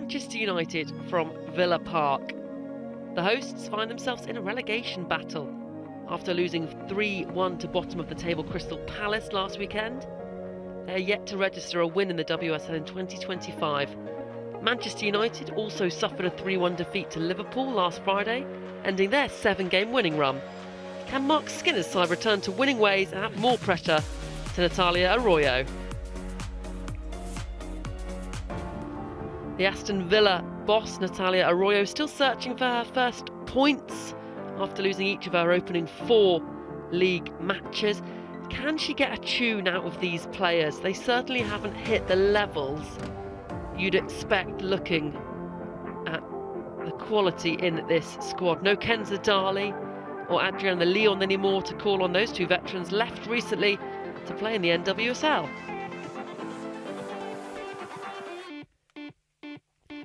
Manchester United from Villa Park. The hosts find themselves in a relegation battle after losing 3-1 to bottom of the table Crystal Palace last weekend. They're yet to register a win in the WSL in 2025. Manchester United also suffered a 3-1 defeat to Liverpool last Friday, ending their 7-game winning run. Can Mark Skinner's side return to winning ways and add more pressure to Natalia Arroyo? The Aston Villa boss, Natalia Arroyo, still searching for her first points after losing each of her opening 4 league matches. Can she get a tune out of these players? They certainly haven't hit the levels you'd expect looking at the quality in this squad. No Kenza Dali or Adriana Leon anymore to call on. Those two veterans left recently to play in the NWSL.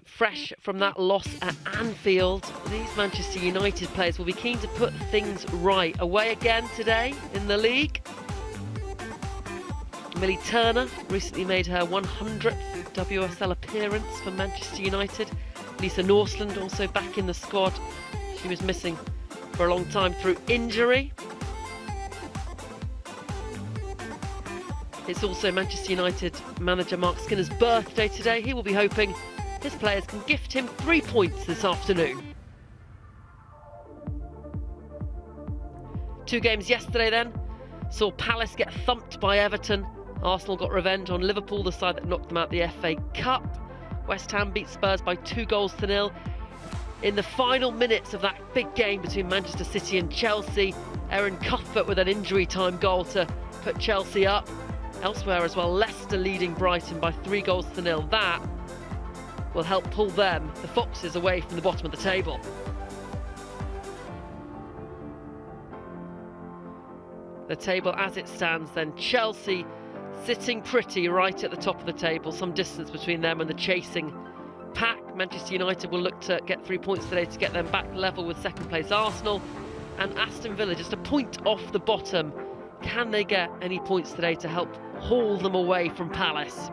Fresh from that loss at Anfield, these Manchester United players will be keen to put things right. Away again today in the league. Millie Turner recently made her 100th WSL appearance for Manchester United. Lisa Norseland also back in the squad. She was missing for a long time through injury. It's also Manchester United manager Mark Skinner's birthday today. He will be hoping his players can gift him 3 points this afternoon. 2 games yesterday then saw Palace get thumped by Everton. Arsenal got revenge on Liverpool, the side that knocked them out the FA Cup. West Ham beat Spurs by 2-0. In the final minutes of that big game between Manchester City and Chelsea, Erin Cuthbert with an injury time goal to put Chelsea up. Elsewhere as well, Leicester leading Brighton by 3-0. That will help pull them, the Foxes, away from the bottom of the table. The table as it stands then, Chelsea sitting pretty right at the top of the table, some distance between them and the chasing pack. Manchester United will look to get 3 points today to get them back level with second place Arsenal, and Aston Villa just a point off the bottom. Can they get any points today to help haul them away from Palace?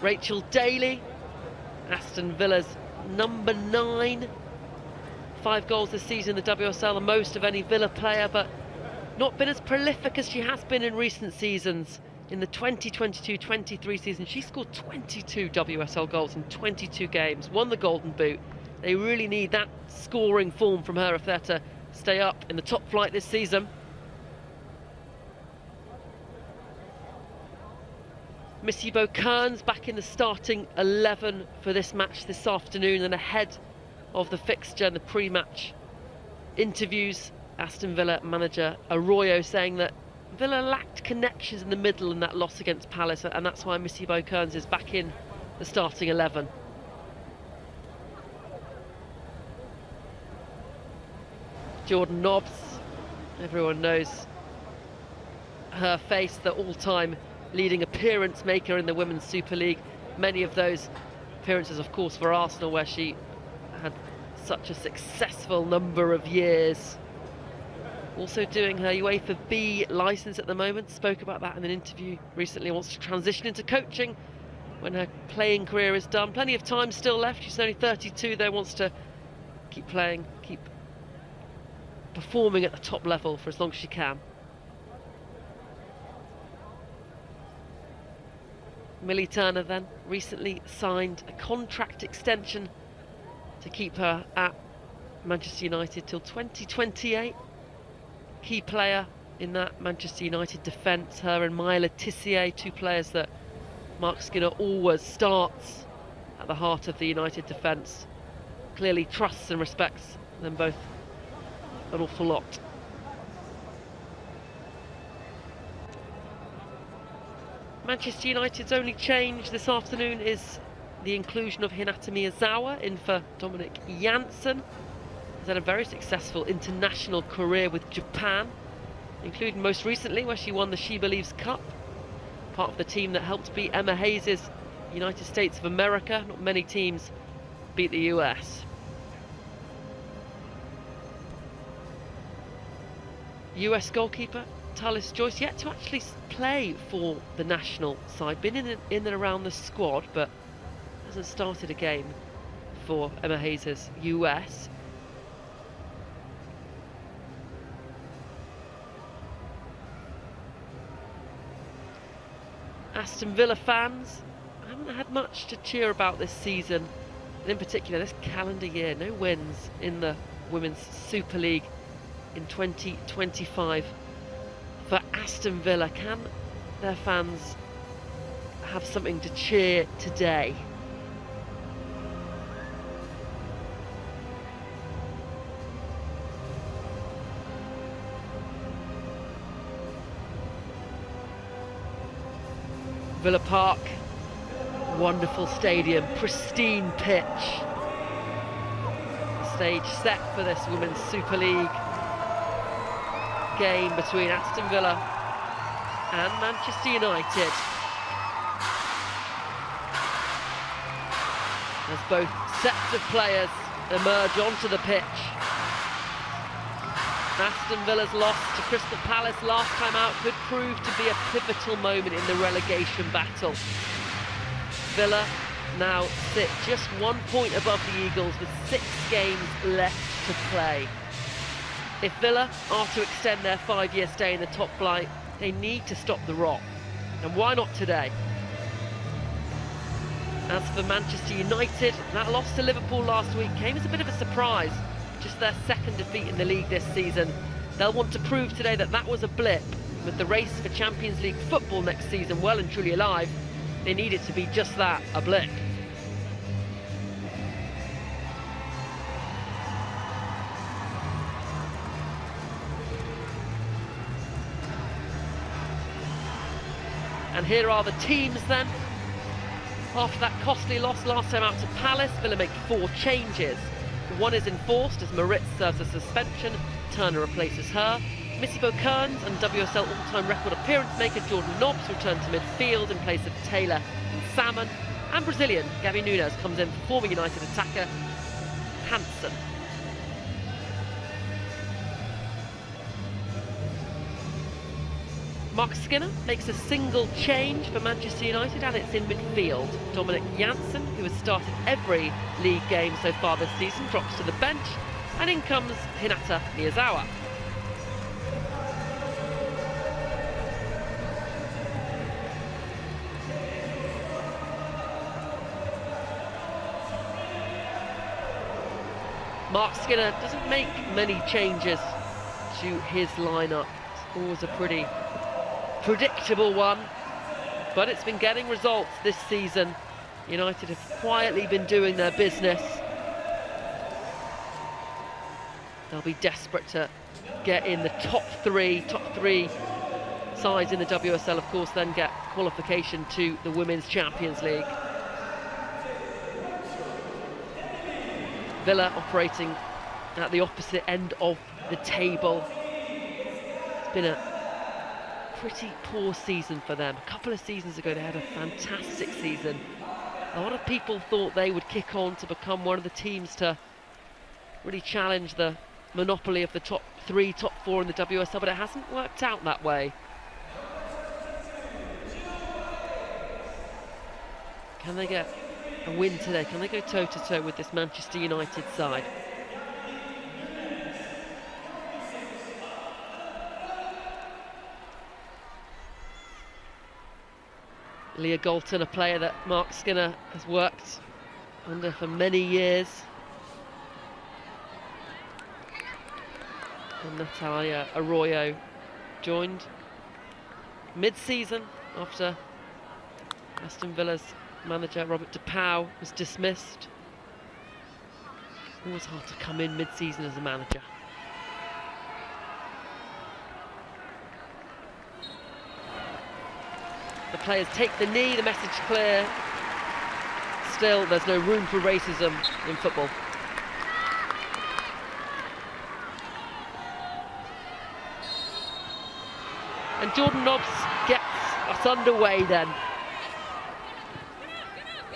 Rachel Daly, Aston Villa's number 9. 5 goals this season in the WSL, the most of any Villa player, but not been as prolific as she has been in recent seasons. In the 2022-23 season, she scored 22 WSL goals in 22 games, won the Golden Boot. They really need that scoring form from her if they're to stay up in the top flight this season. Missy Kearns back in the starting 11 for this match this afternoon, and ahead of the fixture and the pre-match interviews, Aston Villa manager Arroyo saying that Villa lacked connections in the middle in that loss against Palace, and that's why Missy Kearns is back in the starting 11. Jordan Nobbs, everyone knows her face, the all-time leading appearance maker in the Women's Super League. Many of those appearances, of course, for Arsenal, where she had such a successful number of years. Also doing her UEFA B licence at the moment. Spoke about that in an interview recently. Wants to transition into coaching when her playing career is done. Plenty of time still left. She's only 32 though. Wants to keep playing, keep performing at the top level for as long as she can. Millie Turner then recently signed a contract extension to keep her at Manchester United till 2028. Key player in that Manchester United defence, her and Maya Letitia, 2 players that Mark Skinner always starts at the heart of the United defence. Clearly trusts and respects them both an awful lot. Manchester United's only change this afternoon is the inclusion of Hinata Miyazawa in for Dominic Janssen. He's had a very successful international career with Japan, including most recently where she won the She Believes Cup, part of the team that helped beat Emma Hayes' United States of America. Not many teams beat the US. US goalkeeper Tallis Joyce, yet to actually play for the national side. Been in and around the squad, but hasn't started a game for Emma Hayes' US. Aston Villa fans haven't had much to cheer about this season, and in particular this calendar year. No wins in the Women's Super League in 2025 for Aston Villa. Can their fans have something to cheer today? Villa Park, wonderful stadium, pristine pitch. The stage set for this Women's Super League game between Aston Villa and Manchester United. As both sets of players emerge onto the pitch. Aston Villa's loss to Crystal Palace last time out could prove to be a pivotal moment in the relegation battle. Villa now sit just 1 point above the Eagles with 6 games left to play. If Villa are to extend their 5-year stay in the top flight, they need to stop the rot. And why not today? As for Manchester United, that loss to Liverpool last week came as a bit of a surprise. Just their second defeat in the league this season. They'll want to prove today that that was a blip. With the race for Champions League football next season well and truly alive, they need it to be just that, a blip. And here are the teams then. After that costly loss last time out to Palace, Villa make 4 changes. One is enforced as Moritz serves a suspension, Turner replaces her. Missy Kearns and WSL all-time record appearance maker Jordan Nobbs return to midfield in place of Taylor and Salmon. And Brazilian Gabby Nunes comes in for former United attacker Hansen. Mark Skinner makes a single change for Manchester United, and it's in midfield. Dominic Janssen, who has started every league game so far this season, drops to the bench, and in comes Hinata Miyazawa. Mark Skinner doesn't make many changes to his lineup. It's always a pretty predictable one, but it's been getting results this season. United have quietly been doing their business. They'll be desperate to get in the top three sides in the WSL, of course, then get qualification to the Women's Champions League. Villa operating at the opposite end of the table. It's been a pretty poor season for them. A couple of seasons ago they had a fantastic season. A lot of people thought they would kick on to become one of the teams to really challenge the monopoly of the top 3, top 4 in the WSL, but it hasn't worked out that way. Can they get a win today? Can they go toe-to-toe with this Manchester United side? Leah Galton, a player that Mark Skinner has worked under for many years. And Natalia Arroyo joined mid-season after Aston Villa's manager Robert DePau was dismissed. Always hard to come in mid-season as a manager. The players take the knee, the message clear. Still, there's no room for racism in football. And Jordan Nobbs gets us underway then.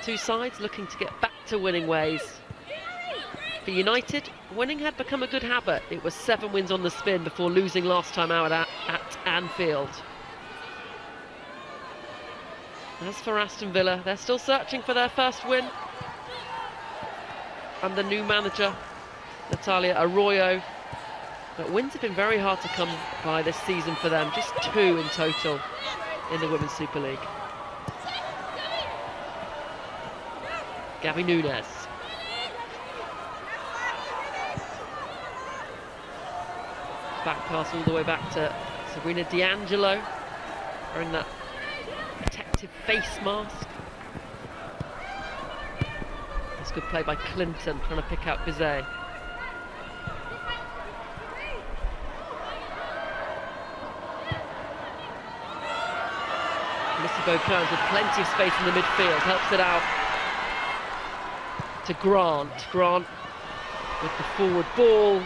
Two sides looking to get back to winning ways. For United, winning had become a good habit. It was 7 wins on the spin before losing last time out at Anfield. As for Aston Villa, they're still searching for their first win under new manager Natalia Arroyo, but wins have been very hard to come by this season for them, just 2 in total in the Women's Super League. Gabby Nunes. Back pass all the way back to Sabrina D'Angelo, wearing that protective face mask. That's good play by Clinton, trying to pick out Bizet. Missy Beaucombes with plenty of space in the midfield, helps it out to Grant. Grant with the forward ball,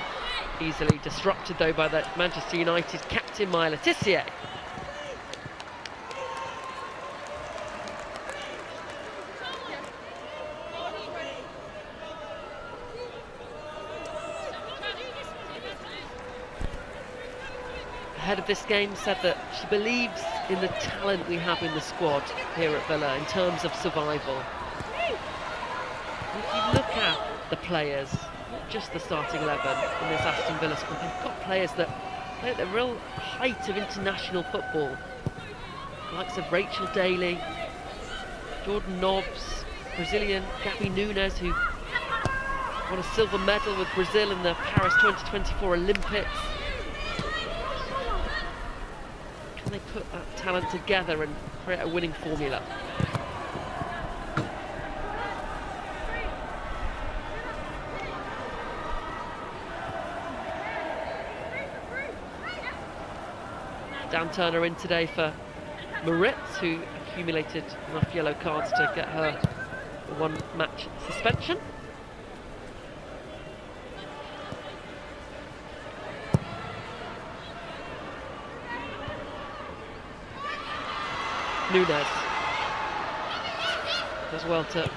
easily disrupted though by the Manchester United captain Maya Le Tissier. Ahead of this game said that she believes in the talent we have in the squad here at Villa in terms of survival. If you look at the players, not just the starting 11 in this Aston Villa squad, they've got players that play at the real height of international football. The likes of Rachel Daly, Jordan Nobbs, Brazilian Gabby Nunes, who won a silver medal with Brazil in the Paris 2024 Olympics. Can they put that talent together and create a winning formula? Dan Turner in today for Moritz, who accumulated enough yellow cards to get her a 1-match suspension. Nunes does well to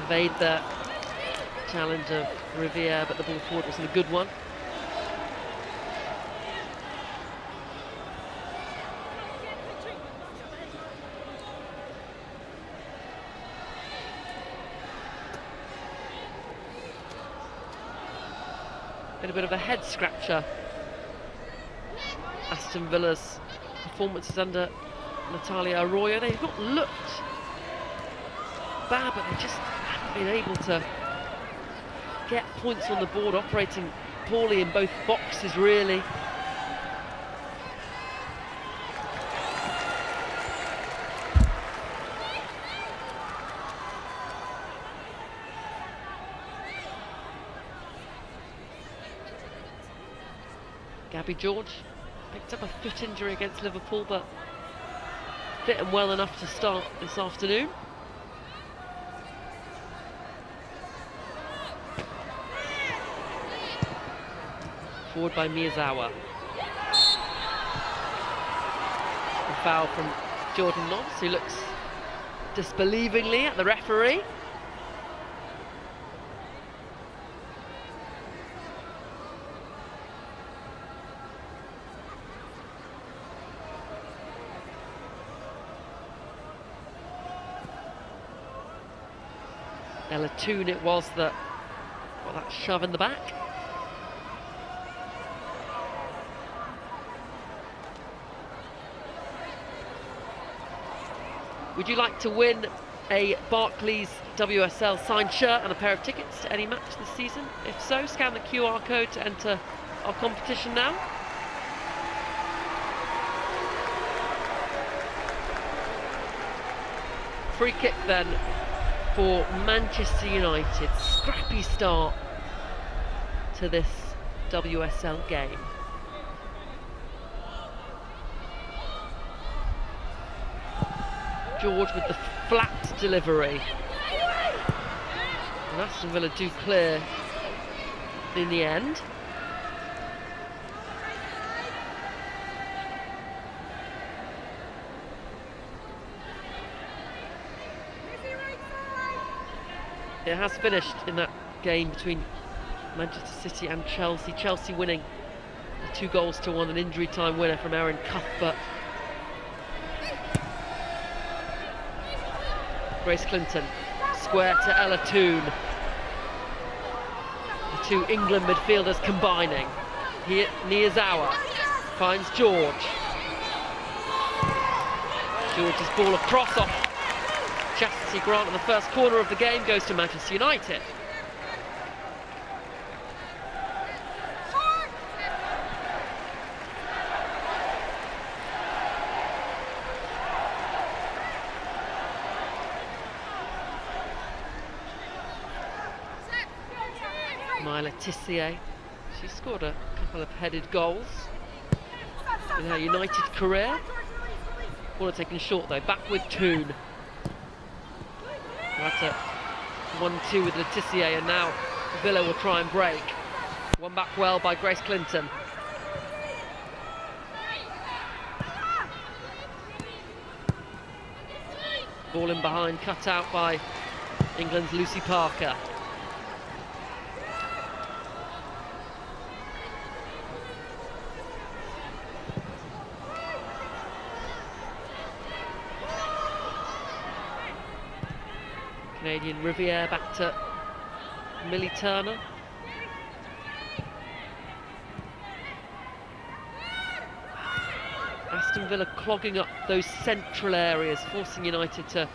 evade the challenge of Riviere, but the ball forward wasn't a good one. Been a bit of a head scratcher, Aston Villa's performances under Natalia Arroyo. They've not looked bad, but they just haven't been able to get points on the board, operating poorly in both boxes really. Gabby George picked up a foot injury against Liverpool, but fit and well enough to start this afternoon. Forward by Miyazawa. A foul from Jordan Nobbs, who looks disbelievingly at the referee. Ella Toon it was that got that shove in the back. Would you like to win a Barclays WSL signed shirt and a pair of tickets to any match this season? If so, scan the QR code to enter our competition now. Free kick then for Manchester United. Scrappy start to this WSL game. George with the flat delivery. And Aston Villa do clear in the end. It has finished in that game between Manchester City and Chelsea. Chelsea winning A 2-1, an injury time winner from Erin Cuthbert. Grace Clinton, square to Ella Toone. The two England midfielders combining. Here, Niazawa finds George. George's ball across off Chastity Grant, and the first corner of the game goes to Manchester United. Myla Tissier, she scored a couple of headed goals in her United career. Ball taken short though, back with Toone. That's a 1-2 with Letitia, and now Villa will try and break. One back well by Grace Clinton. Ball in behind, cut out by England's Lucy Parker. Canadian Riviere back to Millie Turner. Aston Villa clogging up those central areas, forcing United to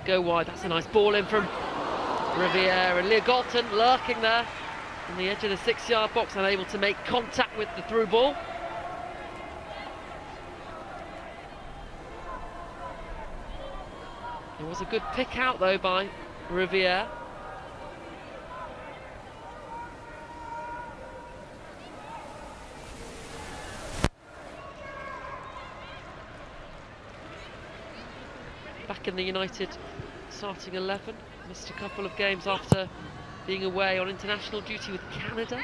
go wide. That's a nice ball in from Riviere, and Leah Galton lurking there on the edge of the 6-yard box, unable to make contact with the through ball. It was a good pick out though by Riviere. Back in the United starting 11, missed a couple of games after being away on international duty with Canada.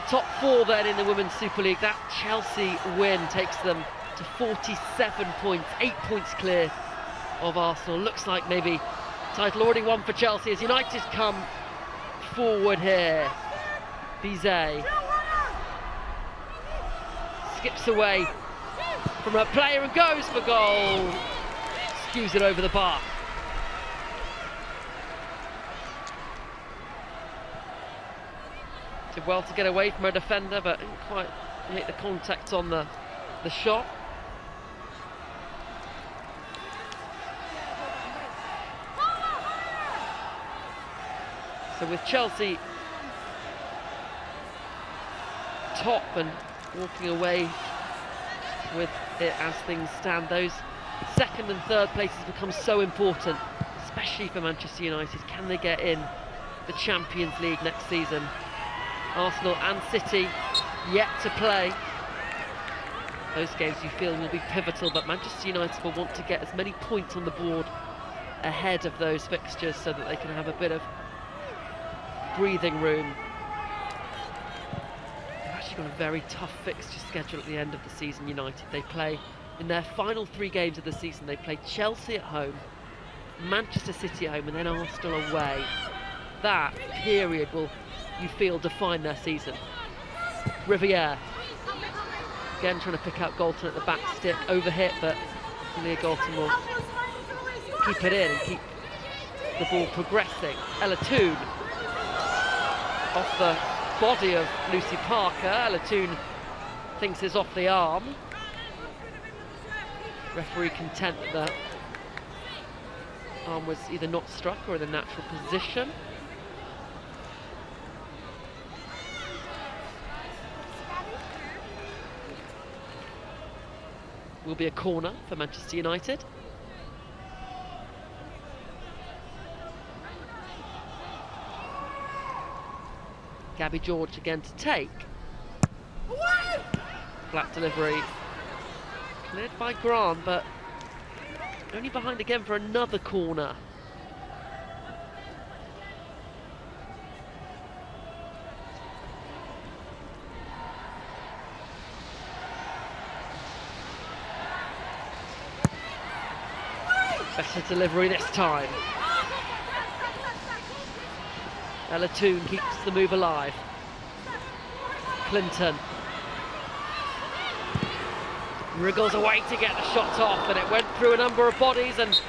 Top four then in the Women's Super League. That Chelsea win takes them to 47 points, 8 points clear of Arsenal. Looks like maybe title already won for Chelsea as United come forward here. Bizet skips away from her player and goes for goal. Skews it over the bar. Did well to get away from her defender, but didn't quite make the contact on the shot. So with Chelsea top and walking away with it as things stand, those second and third places become so important, especially for Manchester United. Can they get in the Champions League next season? Arsenal and City yet to play. Those games you feel will be pivotal, but Manchester United will want to get as many points on the board ahead of those fixtures so that they can have a bit of breathing room. They've actually got a very tough fixture schedule at the end of the season, United. They play, in their final 3 games of the season, they play Chelsea at home, Manchester City at home, and then Arsenal away. That period will, you feel, define their season. Riviere again trying to pick out Galton at the back stick, overhit, but Leah Galton will keep it in and keep the ball progressing. Ella Toone off the body of Lucy Parker. Ella Toone thinks it's off the arm. Referee content that the arm was either not struck or in a natural position. Will be a corner for Manchester United. Gabby George again to take. Flat delivery. Cleared by Grant, but only behind again for another corner. Better delivery this time. Ella Toon keeps the move alive. Clinton wriggles away to get the shot off, and it went through a number of bodies and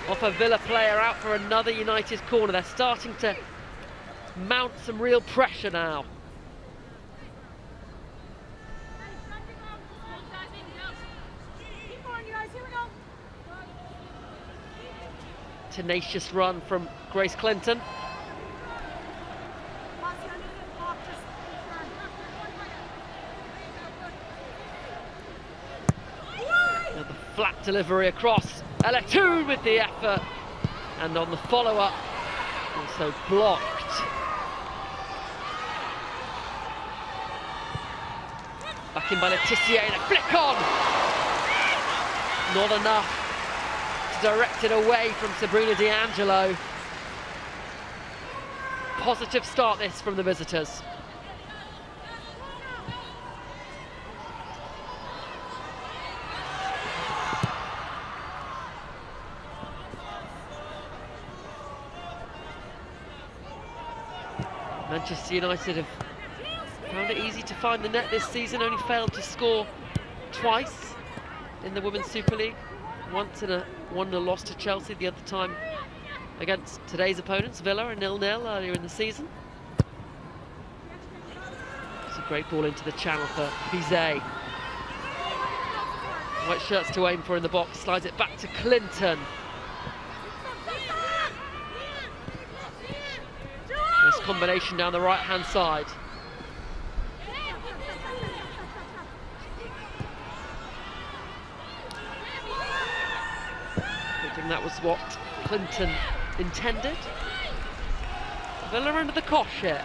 off a Villa player, out for another United corner. They're starting to mount some real pressure now. Tenacious run from Grace Clinton. Another flat delivery across. Ella Toon with the effort, and on the follow-up, also blocked. Back in by Letizia, and a flick on! Not enough to direct it away from Sabrina D'Angelo. Positive start this from the visitors. Manchester United have found it easy to find the net this season, only failed to score twice in the Women's Super League. Once in a 1-0 loss to Chelsea, the other time against today's opponents, Villa, a 0-0 earlier in the season. It's a great ball into the channel for Bizet. White shirts to aim for in the box, slides it back to Clinton. Nice combination down the right-hand side. Thinking that was what Clinton intended. Villa under the cosh here.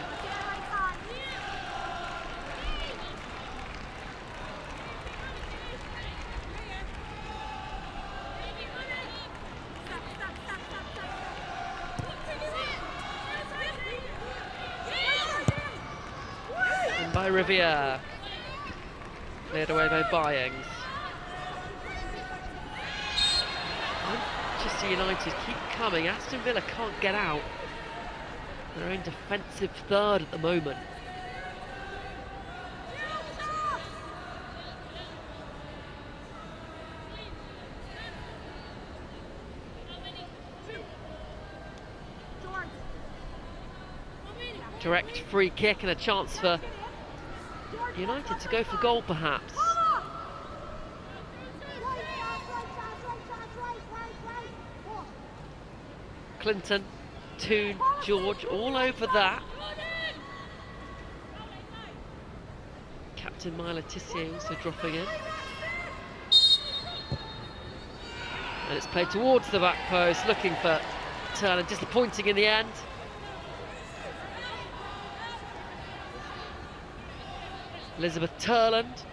And by Riviere. Cleared away by Byings. Manchester United keep coming. Aston Villa can't get out. Their own defensive third at the moment. Direct free kick and a chance for United to go for goal perhaps. Clinton, Toon, George, all over that. Captain Myla Tissier also dropping in. And it's played towards the back post, looking for Turner, disappointing in the end. Elizabeth Turland,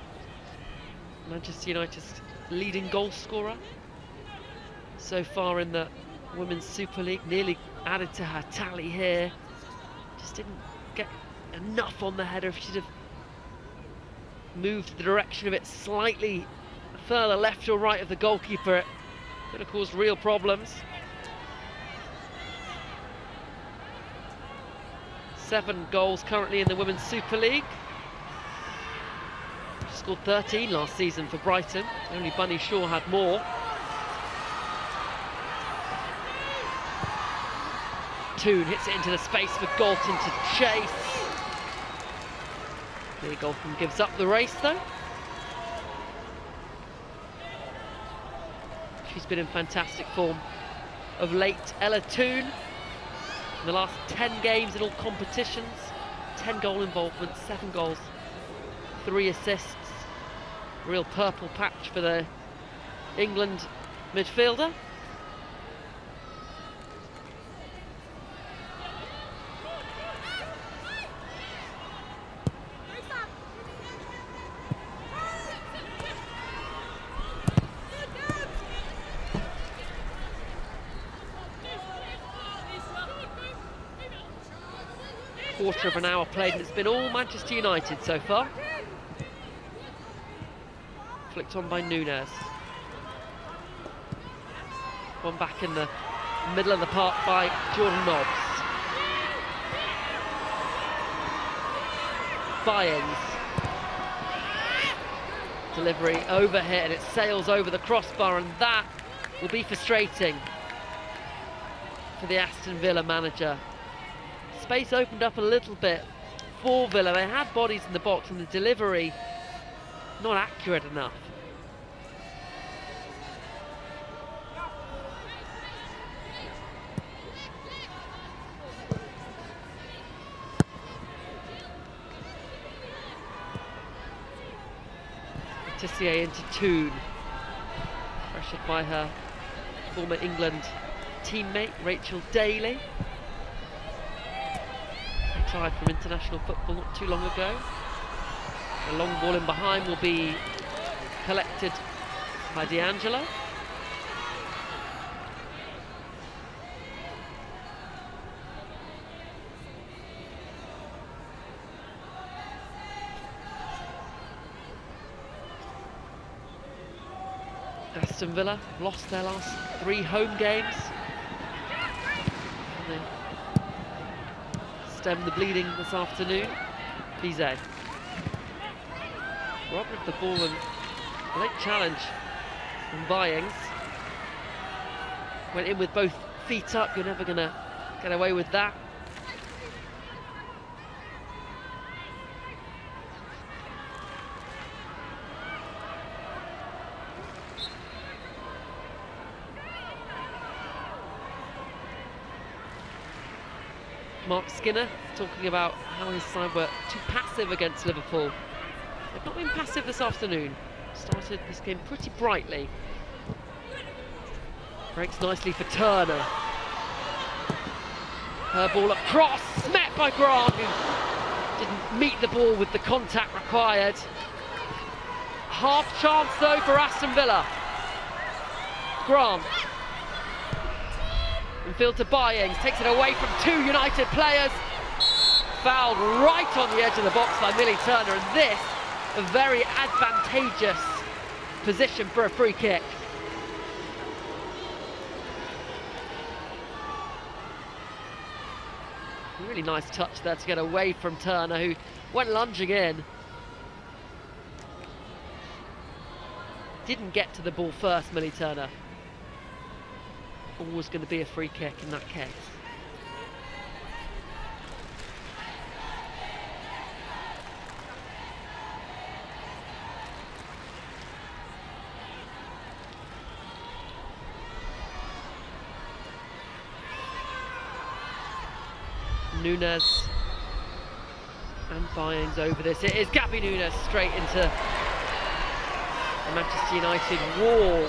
Manchester United's leading goal scorer so far in the Women's Super League, nearly added to her tally here. Just didn't get enough on the header. If she'd have moved the direction of it slightly further left or right of the goalkeeper, it could have caused real problems. 7 goals currently in the Women's Super League. She scored 13 last season for Brighton. Only Bunny Shaw had more. Toon hits it into the space for Galton to chase. Lee Galton gives up the race though. She's been in fantastic form of late. Ella Toon, in the last 10 games in all competitions, 10 goal involvement, 7 goals, 3 assists. Real purple patch for the England midfielder. Quarter of an hour played, and it's been all Manchester United so far. Flicked on by Nunes. One back in the middle of the park by Jordan Nobbs. Byings. Delivery overhit and it sails over the crossbar, and that will be frustrating for the Aston Villa manager. Space opened up a little bit for Villa. They had bodies in the box and the delivery not accurate enough. Tissier into Toon, pressured by her former England teammate Rachel Daly. Retired from international football not too long ago. The long ball in behind will be collected by D'Angelo. Aston Villa lost their last 3 home games. And they stemmed the bleeding this afternoon. Bizet. Robbed of the ball and a late challenge from Byings. Went in with both feet up. You're never going to get away with that. Mark Skinner talking about how his side were too passive against Liverpool. They've not been passive this afternoon. Started this game pretty brightly. Breaks nicely for Turner. Her ball across, met by Grant, who didn't meet the ball with the contact required. Half chance though for Aston Villa. Grant. Infield to Byings, takes it away from 2 United players. Fouled right on the edge of the box by Millie Turner, and this a very advantageous position for a free kick. Really nice touch there to get away from Turner, who went lunging in. Didn't get to the ball first, Millie Turner. Always going to be a free kick in that case. Nunes and Byings over this. It is Gabby Nunes straight into the Manchester United wall.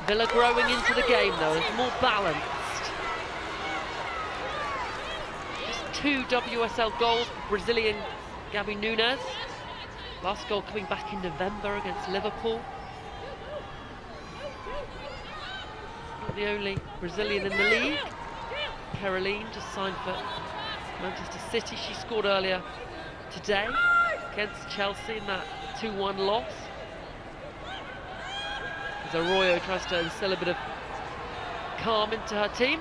Villa growing into the game though, it's more balanced. Just 2 WSL goals for Brazilian Gabby Nunes. Last goal coming back in November against Liverpool. Not the only Brazilian in the league. Caroline just signed for Manchester City. She scored earlier today against Chelsea in that 2-1 loss. As Arroyo tries to instill a bit of calm into her team.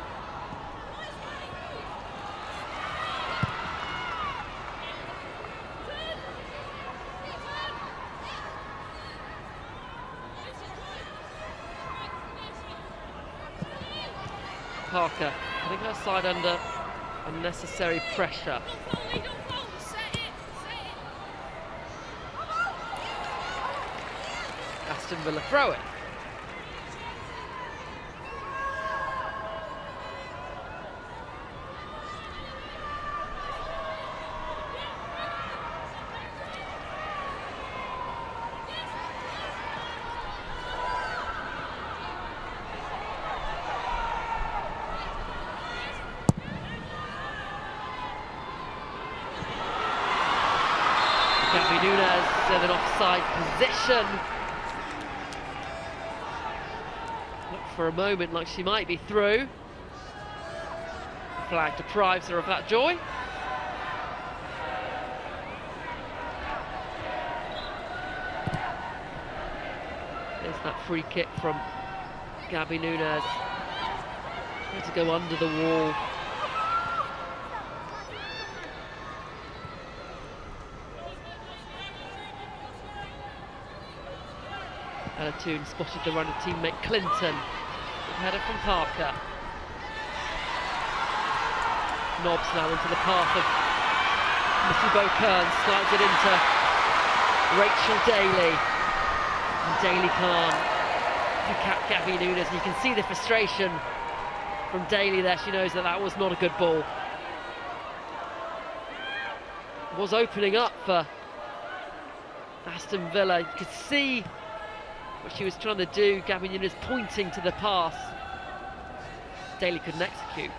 Parker putting her side under unnecessary pressure. Aston Villa throw it. Gabby Nunes in an offside position. Looked for a moment like she might be through. The flag deprives her of that joy. That free kick from Gabby Nunes. Had to go under the wall. Aston spotted the runner teammate Clinton. Header from Parker. Knobs now into the path of Missy Bokern, slides it into Rachel Daly. And Daly can't pick out Gabby Nunes. And you can see the frustration from Daly there. She knows that that was not a good ball. Was opening up for Aston Villa. You could see what she was trying to do. Gabby Nunes pointing to the pass. Daly couldn't execute.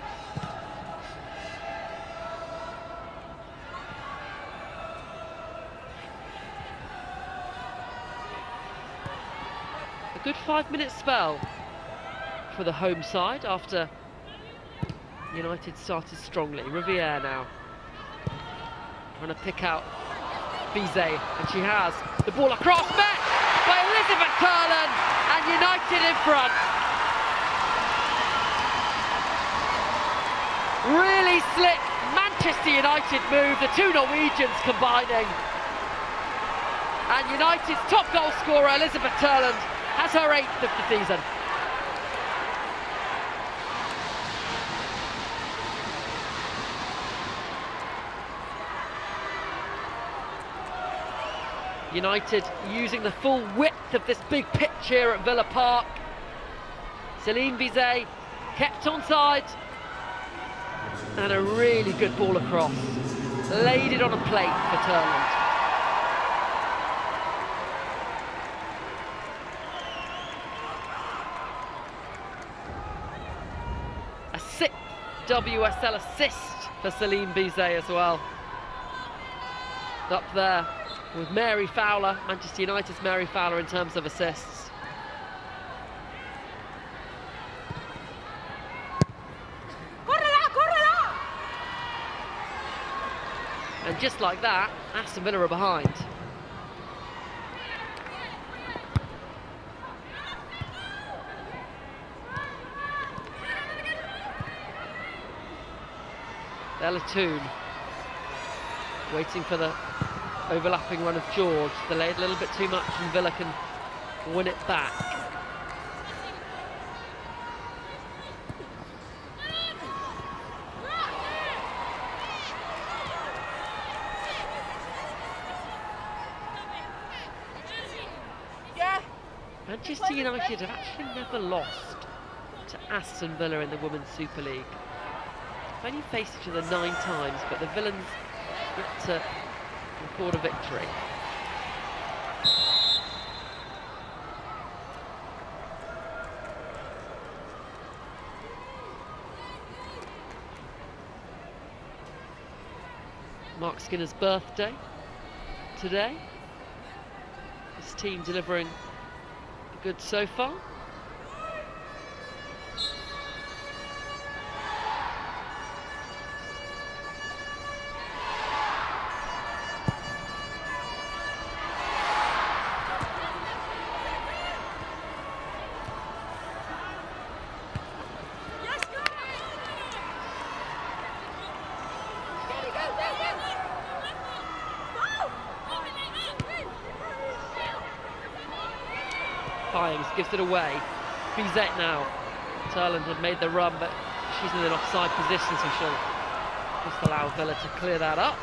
A good 5-minute spell for the home side after United started strongly. Riviere now trying to pick out Bizet, and she has the ball across, met by Elizabeth Turland, and United in front. Really slick Manchester United move, the two Norwegians combining, and United's top goal scorer Elizabeth Turland has her 8th of the season. United using the full width of this big pitch here at Villa Park. Céline Bizet kept onside, and a really good ball across. Laid it on a plate for Turland. A 6th WSL assist for Céline Bizet as well. Up there with Mary Fowler, Manchester United's Mary Fowler in terms of assists. And just like that, Aston Villa are behind. Ella Toon waiting for the overlapping run of George. Delayed a little bit too much and Villa can win it back. Manchester United have actually never lost to Aston Villa in the Women's Super League. They've only faced each other 9 times, but the Villains get to record a victory. Mark Skinner's birthday today. His team delivering good so far. Hyams gives it away. Bizet now. Turland had made the run, but she's in an offside position, so she'll just allow Villa to clear that up.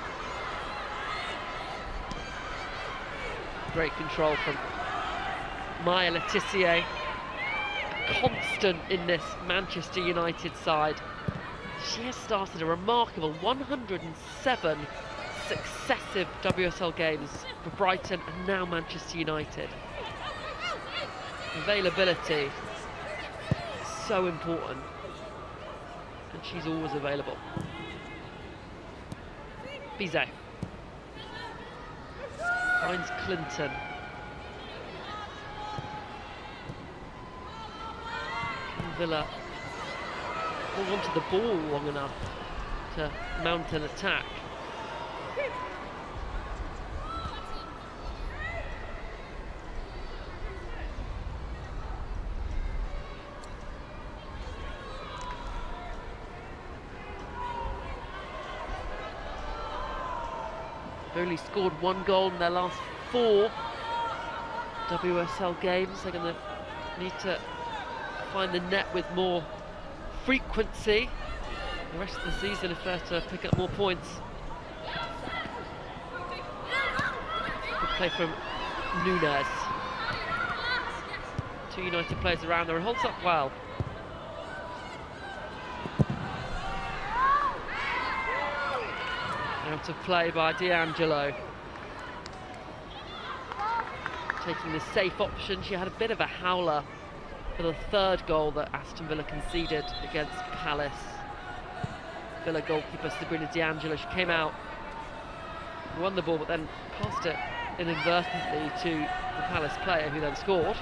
Great control from Maya Letitia. A constant in this Manchester United side. She has started a remarkable 107 successive WSL games for Brighton and now Manchester United. Availability is so important, and she's always available. Bizet finds Clinton. Can Villa hold on to the ball long enough to mount an attack? only scored 1 goal in their last 4 WSL games. They're going to need to find the net with more frequency the rest of the season if they're to pick up more points. Good play from Nunes. 2 United players around there and holds up well. Out of play by D'Angelo. Taking the safe option. She had a bit of a howler for the 3rd goal that Aston Villa conceded against Palace. Villa goalkeeper Sabrina D'Angelo, she came out, won the ball, but then passed it inadvertently to the Palace player, who then scored.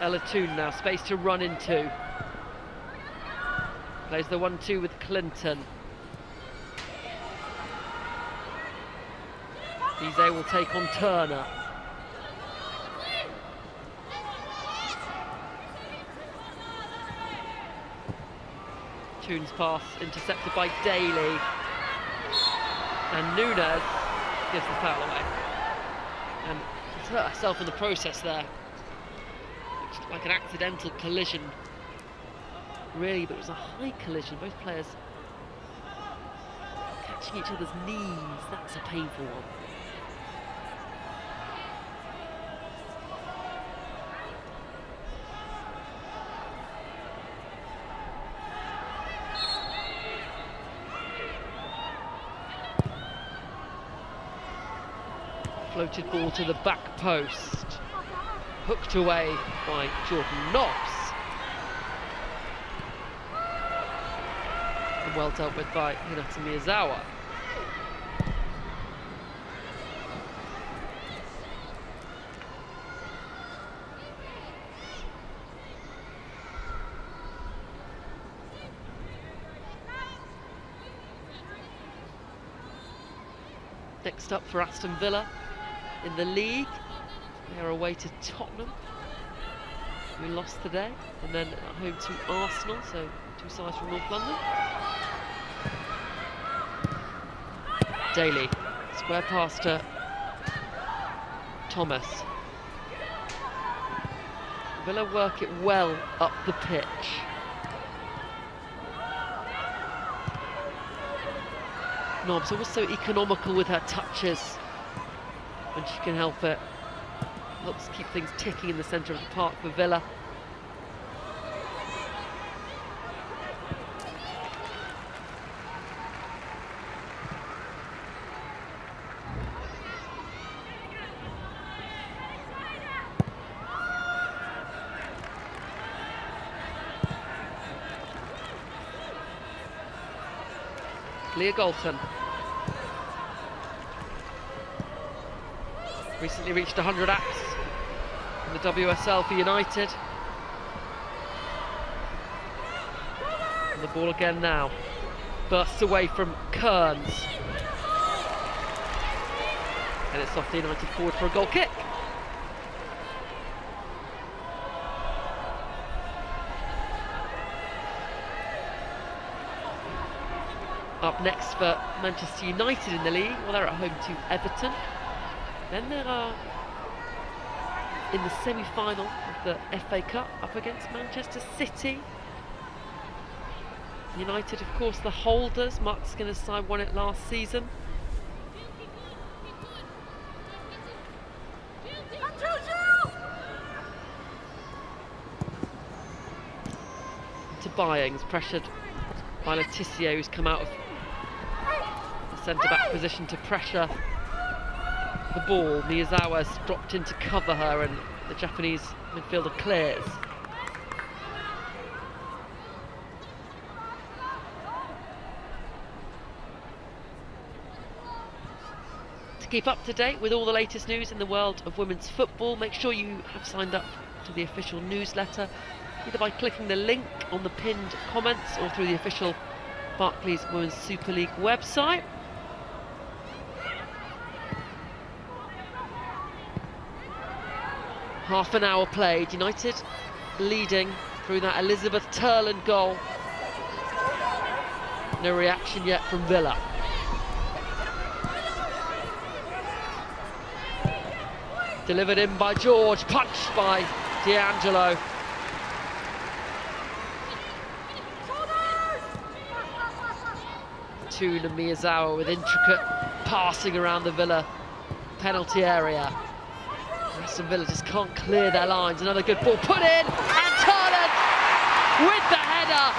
Ella Toon now, space to run into. Plays the 1-2 with Clinton. Bizet will take on Turner. Toon's pass intercepted by Daly. And Nunes gives the foul away. And she's hurt herself in the process there. Looks like an accidental collision, really, but it was a high collision. Both players catching each other's knees. That's a painful one. Floated ball to the back post. Hooked away by Jordan Nobbs. And well dealt with by Hinata Miyazawa. Next up for Aston Villa in the league, they are away to Tottenham, who lost today, and then at home to Arsenal, so 2 sides from North London. Daly, square pass to Thomas. Villa work it well up the pitch. Nobbs always so economical with her touches when she can help it. Helps keep things ticking in the centre of the park for Villa. Leah Galton. Recently reached 100 apps in the WSL for United. And the ball again now. Bursts away from Kearns. And it's off the United forward for a goal kick. Up next for Manchester United in the league, well, they're at home to Everton. Then there are in the semi-final of the FA Cup up against Manchester City. United, of course, the holders. Mark Skinner's side won it last season. To Byings, pressured by Letitia, who's come out of the centre-back position to pressure the ball. Miyazawa's dropped in to cover her, and the Japanese midfielder clears. To keep up to date with all the latest news in the world of women's football, make sure you have signed up to the official newsletter, either by clicking the link on the pinned comments or through the official Barclays Women's Super League website. Half an hour played, United leading through that Elizabeth Turland goal. No reaction yet from Villa. Delivered in by George, punched by D'Angelo. Tuna Miyazawa with intricate passing around the Villa penalty area. Aston Villa just can't clear their lines. Another good ball put in, and Turland with the header,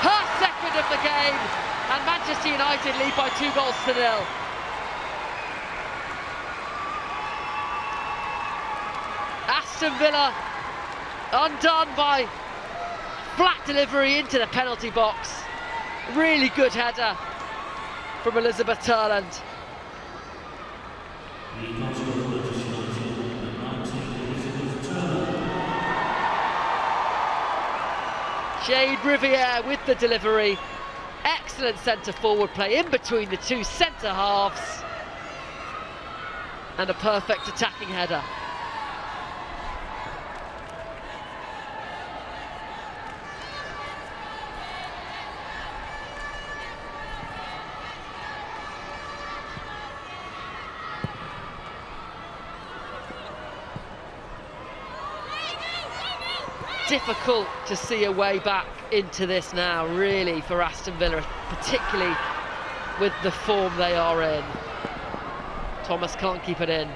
her second of the game, and Manchester United lead by 2-0. Aston Villa undone by flat delivery into the penalty box. Really good header from Elizabeth Turland. Jade Riviere with the delivery. Excellent centre forward play in between the two centre halves. And a perfect attacking header. Difficult to see a way back into this now, really, for Aston Villa, particularly with the form they are in. Thomas can't keep it in.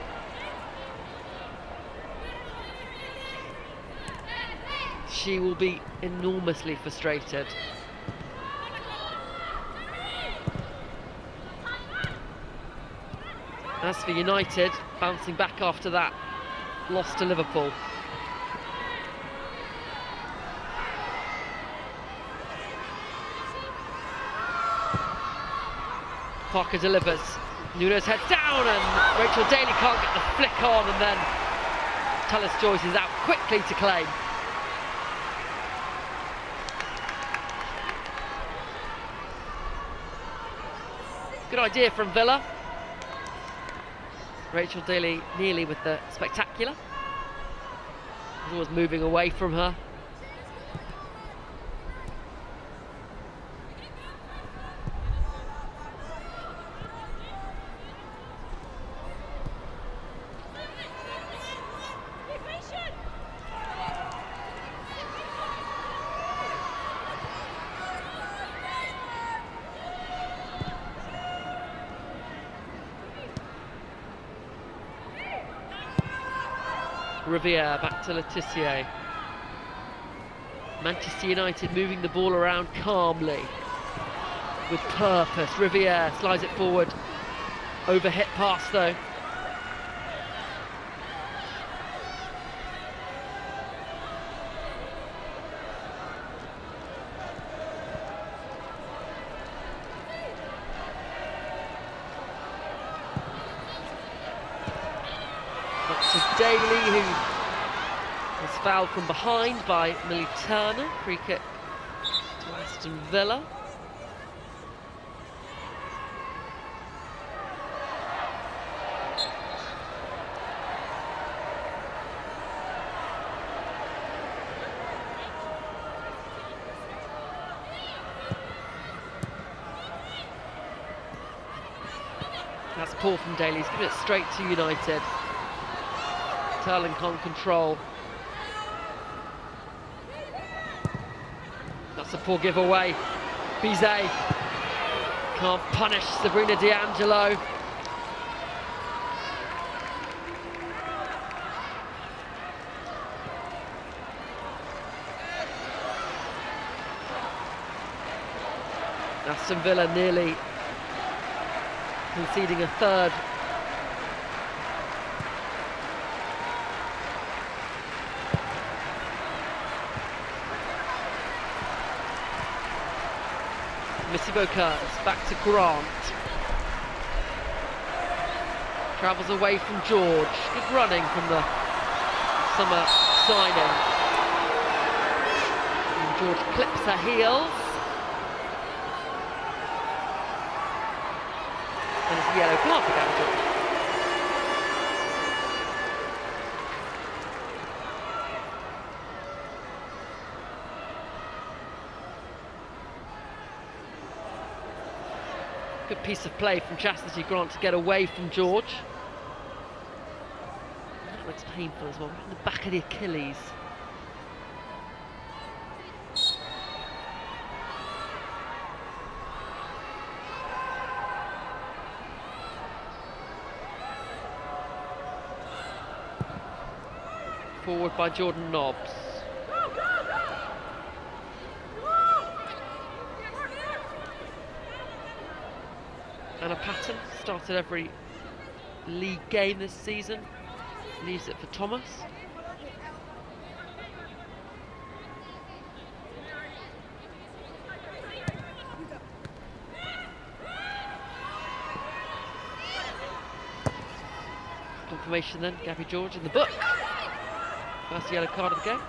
She will be enormously frustrated. As for United, bouncing back after that loss to Liverpool. Parker delivers, Nunes heads down, and Rachel Daly can't get the flick on, and then Tallis Joyce is out quickly to claim. Good idea from Villa. Rachel Daly nearly with the spectacular. Was always moving away from her. Riviere back to Letitia. Manchester United moving the ball around calmly, with purpose. Riviere slides it forward. Overhit pass though. That's Daly, who was fouled from behind by Millie Turner. Free kick to Aston Villa. That's Paul from Daly. He's giving it straight to United. Turland can't control. That's a poor giveaway. Bizet can't punish Sabrina D'Angelo. Aston Villa nearly conceding a third. Missy Bocas back to Grant. Travels away from George. Good running from the summer signing. And George clips her heels. And it's a yellow card for Gavin George. Good piece of play from Chastity Grant to get away from George. That looks painful as well, right in the back of the Achilles. Forward by Jordan Nobbs. And a pattern started every league game this season. Leaves it for Thomas. Confirmation then, Gabby George in the book. First yellow card of the game.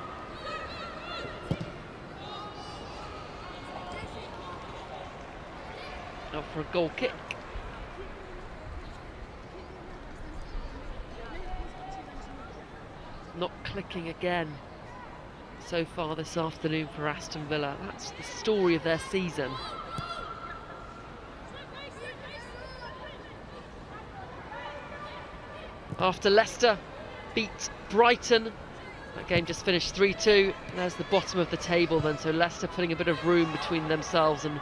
Out for a goal kick. Not clicking again so far this afternoon for Aston Villa. That's the story of their season. After Leicester beat Brighton, that game just finished 3-2. There's the bottom of the table then, so Leicester putting a bit of room between themselves and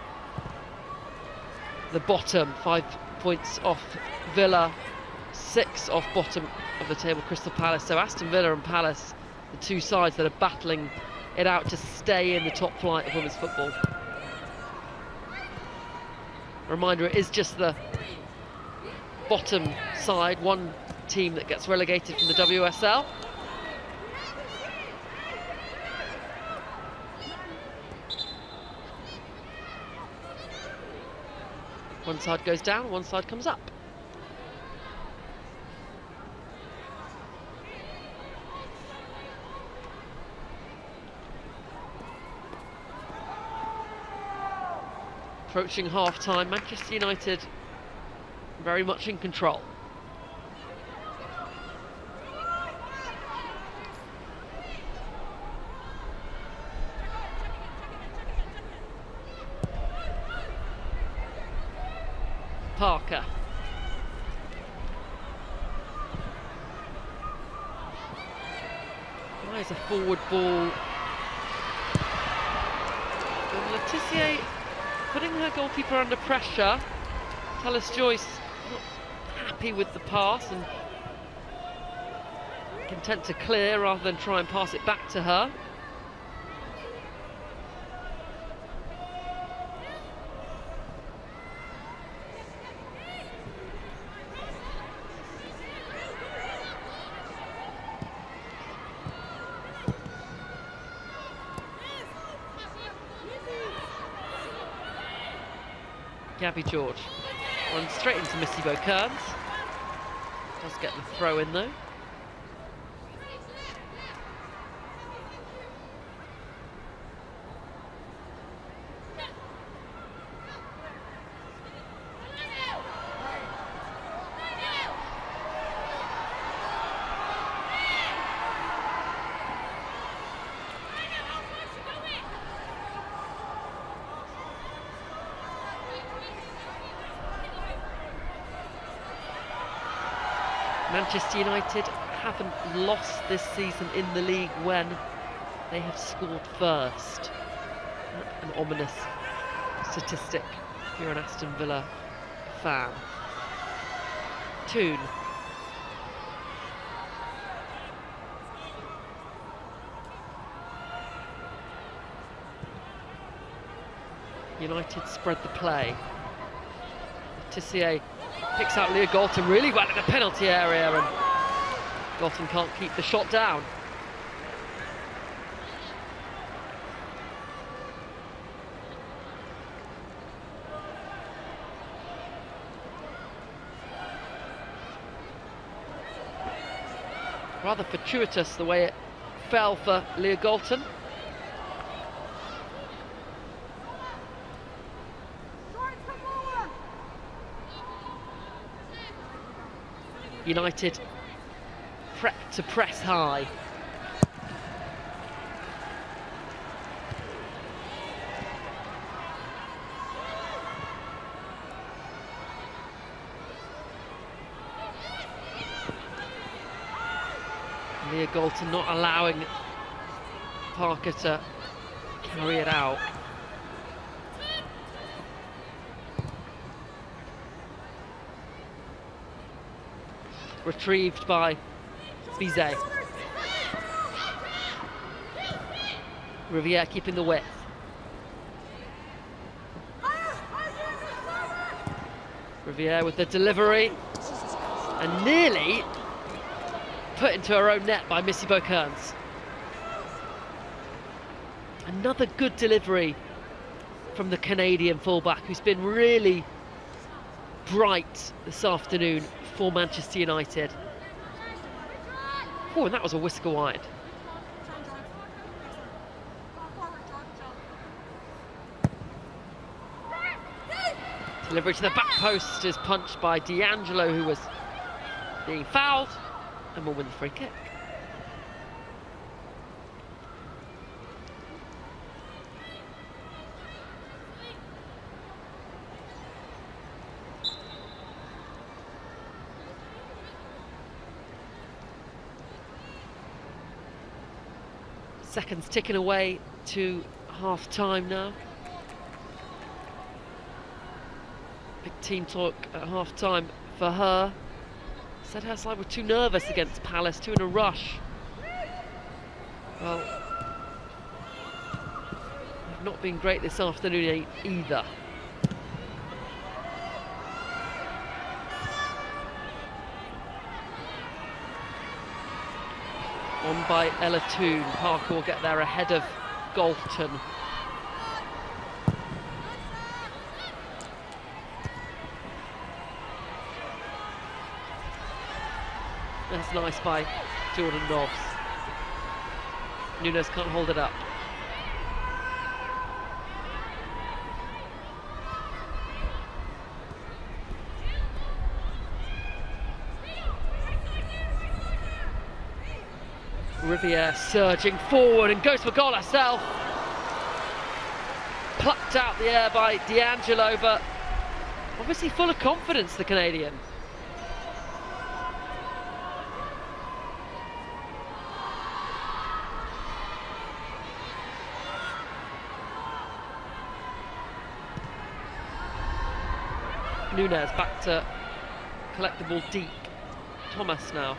the bottom. 5 points off Villa, 6 off bottom of the table Crystal Palace. So Aston Villa and Palace, the two sides that are battling it out to stay in the top flight of women's football. A reminder, it is just the bottom side, one team that gets relegated from the WSL. One side goes down, one side comes up. Approaching half-time, Manchester United very much in control. Parker. There's a forward ball. And Letitia putting her goalkeeper under pressure. Tallis-Joyce not happy with the pass and content to clear rather than try and pass it back to her. Gabby George runs straight into Missy Kearns. Does get the throw in though. Manchester United haven't lost this season in the league when they have scored first. An ominous statistic if you're an Aston Villa fan. Toon. United spread the play. Tissier picks out Leah Galton really well in the penalty area, and Galton can't keep the shot down. Rather fortuitous the way it fell for Leah Galton. United prep to press high. Leah Galton not allowing Parker to carry it out. Retrieved by Bizet. Riviere keeping the width. Riviere with the delivery, and nearly put into her own net by Missy Beaukerns. Another good delivery from the Canadian fullback, who's been really bright this afternoon for Manchester United. Oh, and that was a whisker wide. Delivery to the back post is punched by D'Angelo, who was being fouled, and will win the free kick. Seconds ticking away to half-time now. Big team talk at half-time for her. Said her side were too nervous against Palace, too in a rush. Well, they've not been great this afternoon either. On by Ella Toon. Parker will get there ahead of Galton. That's nice by Jordan Nobbs. Nunes can't hold it up. Riviere surging forward and goes for goal herself. Plucked out the air by D'Angelo, but obviously full of confidence, the Canadian. Nunes back to collect the ball deep. Thomas now.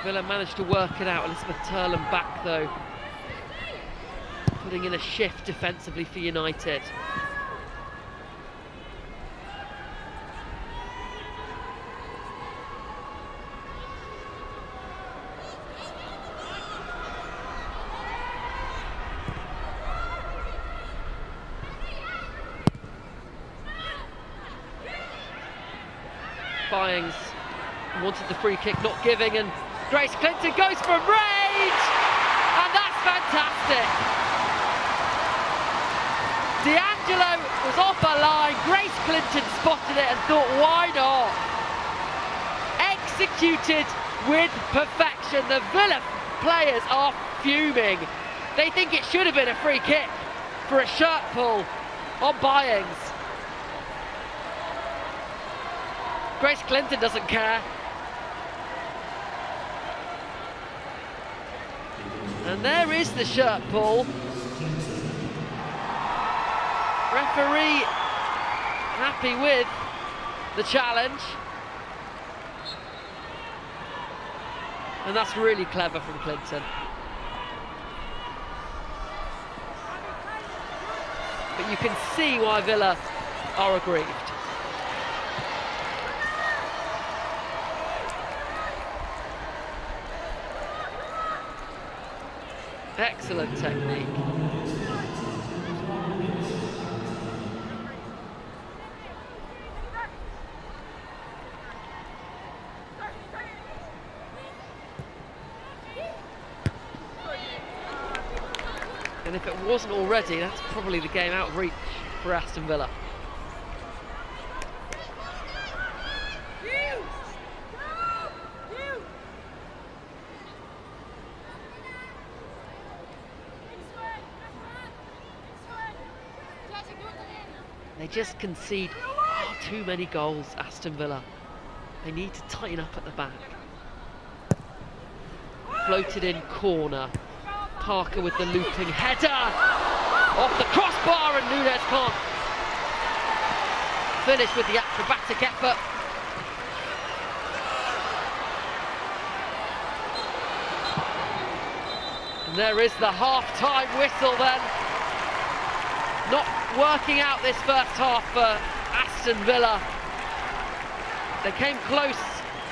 Villa managed to work it out. Elizabeth Turlin back though, putting in a shift defensively for United. Byings wanted the free kick, not giving, and Grace Clinton goes from range, and that's fantastic. D'Angelo was off her line, Grace Clinton spotted it and thought, why not? Executed with perfection. The Villa players are fuming. They think it should have been a free kick for a shirt pull on Byings. Grace Clinton doesn't care. And there is the shirt pull. Referee happy with the challenge. And that's really clever from Clinton. But you can see why Villa are aggrieved. Excellent technique. And if it wasn't already, that's probably the game out of reach for Aston Villa. They just concede far too many goals, Aston Villa. They need to tighten up at the back. Floated in corner. Parker with the looping header. Off the crossbar, and Núñez can't finish with the acrobatic effort. And there is the half-time whistle then. Not working out this first half for Aston Villa. They came close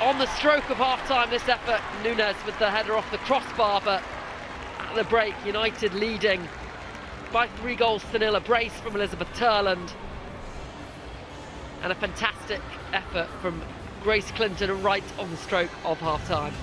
on the stroke of half-time, this effort. Núñez with the header off the crossbar, but at the break, United leading by 3-0, a brace from Elizabeth Turland. And a fantastic effort from Grace Clinton right on the stroke of half-time.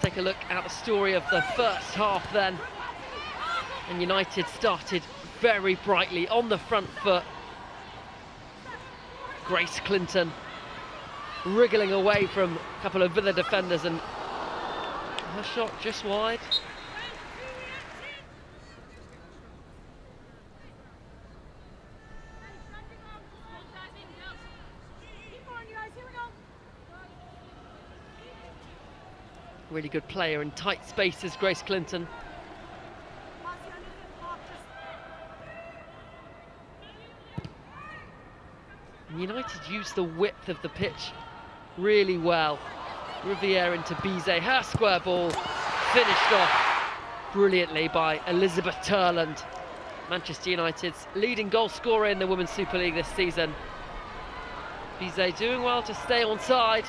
Take a look at the story of the first half then. And United started very brightly on the front foot. Grace Clinton wriggling away from a couple of Villa defenders, and her shot just wide. Really good player in tight spaces, Grace Clinton. And United used the width of the pitch really well. Riviere into Bizet, her square ball finished off brilliantly by Elizabeth Turland. Manchester United's leading goal scorer in the Women's Super League this season. Bizet doing well to stay on side.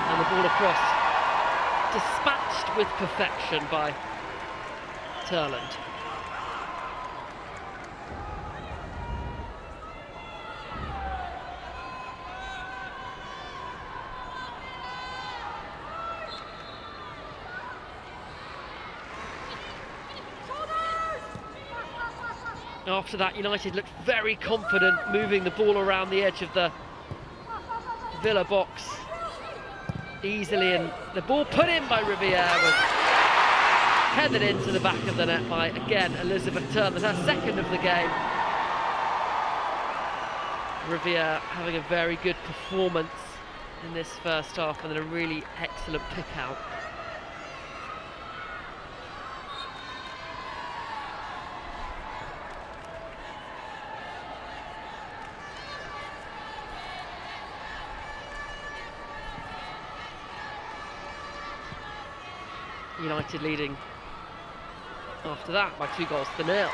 And the ball across, dispatched with perfection by Turland. After that, United looked very confident, moving the ball around the edge of the Villa box easily, and the ball put in by Riviere was headed into the back of the net by, again, Elizabeth Turner, her second of the game. Riviere having a very good performance in this first half, and then a really excellent pick out. United leading after that by 2-0.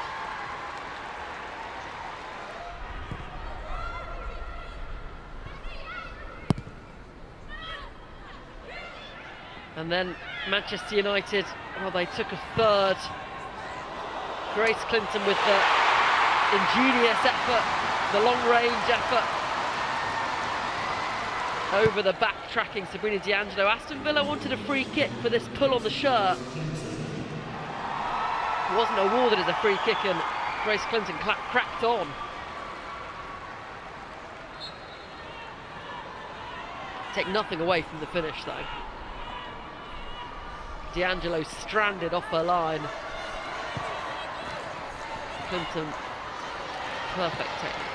And then Manchester United, well, they took a third. Grace Clinton with the ingenious effort, the long-range effort over the back-tracking Sabrina D'Angelo. Aston Villa wanted a free kick for this pull on the shirt. It wasn't awarded as a free kick, and Grace Clinton cracked on. Take nothing away from the finish, though. D'Angelo stranded off her line. Clinton, perfect technique.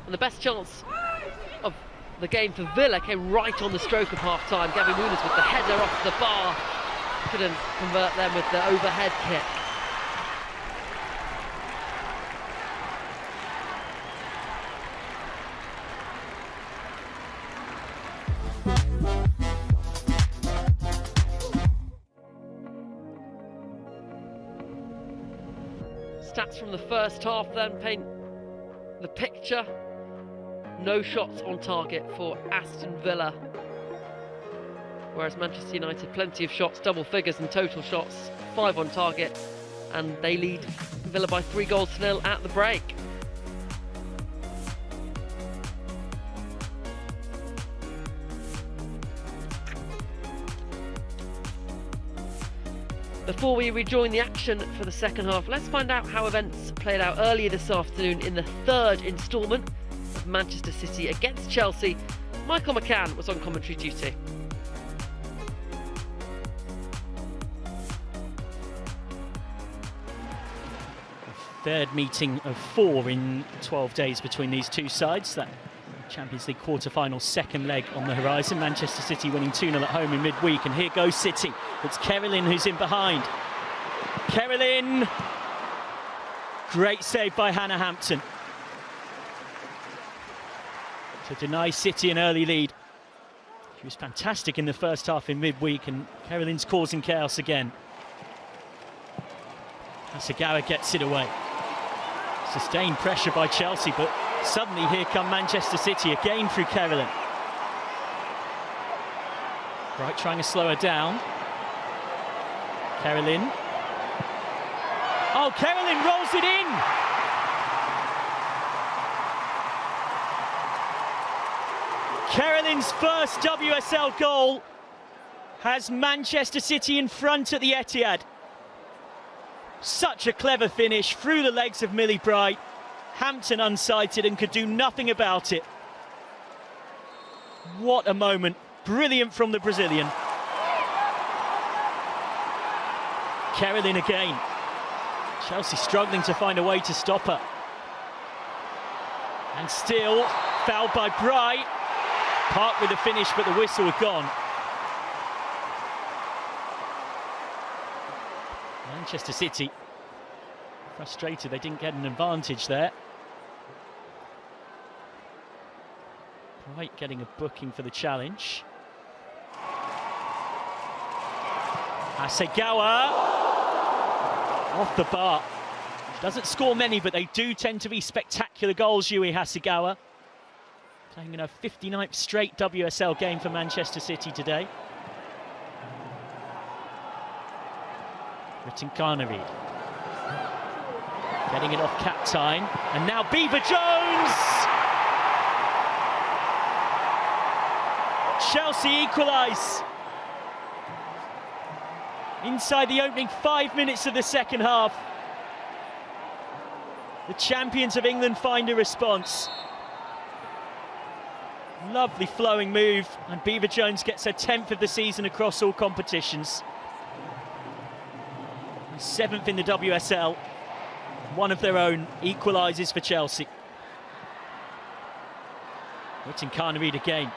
And the best chance of the game for Villa came right on the stroke of half-time. Gabby Nunes with the header off the bar. Couldn't convert them with the overhead kick. Stats from the first half then paint the picture. No shots on target for Aston Villa, whereas Manchester United, plenty of shots, double figures in total shots, 5 on target, and they lead Villa by 3-0 at the break. Before we rejoin the action for the second half, let's find out how events played out earlier this afternoon in the third instalment of Manchester City against Chelsea. Michael McCann was on commentary duty. Third meeting of 4 in 12 days between these two sides. That Champions League quarter-final second leg on the horizon. Manchester City winning 2-0 at home in midweek, and here goes City. It's Kerolin who's in behind. Kerolin! Great save by Hannah Hampton to deny City an early lead. She was fantastic in the first half in midweek, and Kerolin's causing chaos again. Hasegawa gets it away. Sustained pressure by Chelsea, but suddenly here come Manchester City again through Kerolin. Bright trying to slow her down. Kerolin. Oh, Kerolin rolls it in! Kerolin's first WSL goal has Manchester City in front at the Etihad. Such a clever finish through the legs of Millie Bright. Hampton unsighted and could do nothing about it. What a moment. Brilliant from the Brazilian. Kerolin again. Chelsea struggling to find a way to stop her. And still fouled by Bright. Park with the finish, but the whistle had gone. Manchester City frustrated they didn't get an advantage there. Bright getting a booking for the challenge. Hasegawa off the bar. Doesn't score many, but they do tend to be spectacular goals, Yui Hasegawa. Playing in a 59th straight WSL game for Manchester City today. Ritten Carnareed. Getting it off Captine. And now Beaver Jones! Chelsea equalise. inside the opening 5 minutes of the second half. The champions of England find a response. Lovely flowing move, and Beever-Jones gets her 10th of the season across all competitions. 7th in the WSL. One of their own equalises for Chelsea. Ritten Kaneryd again.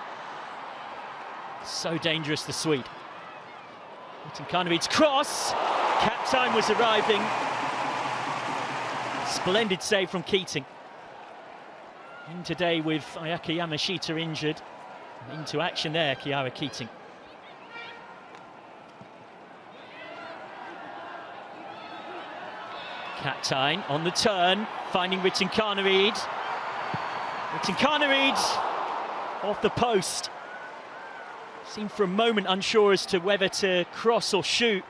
So dangerous, the Swede. Ritten Kaneryd's cross. Cap time was arriving. Splendid save from Keating. In today with Ayaka Yamashita injured. Into action there, Kiara Keating. Captain on the turn, finding Ritten Kaneryd. Ritten Kaneryd off the post. Seemed for a moment unsure as to whether to cross or shoot.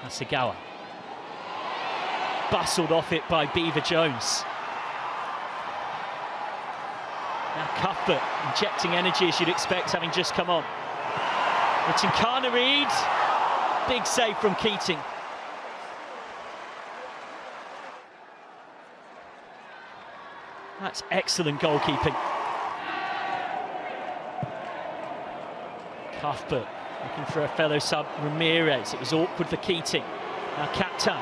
Hasegawa. Bustled off it by Beever-Jones. Now Cuthbert injecting energy as you'd expect, having just come on. Ritten Kaneryd, big save from Keating. That's excellent goalkeeping. Cuthbert looking for a fellow sub, Ramirez. It was awkward for Keating. Now Captain.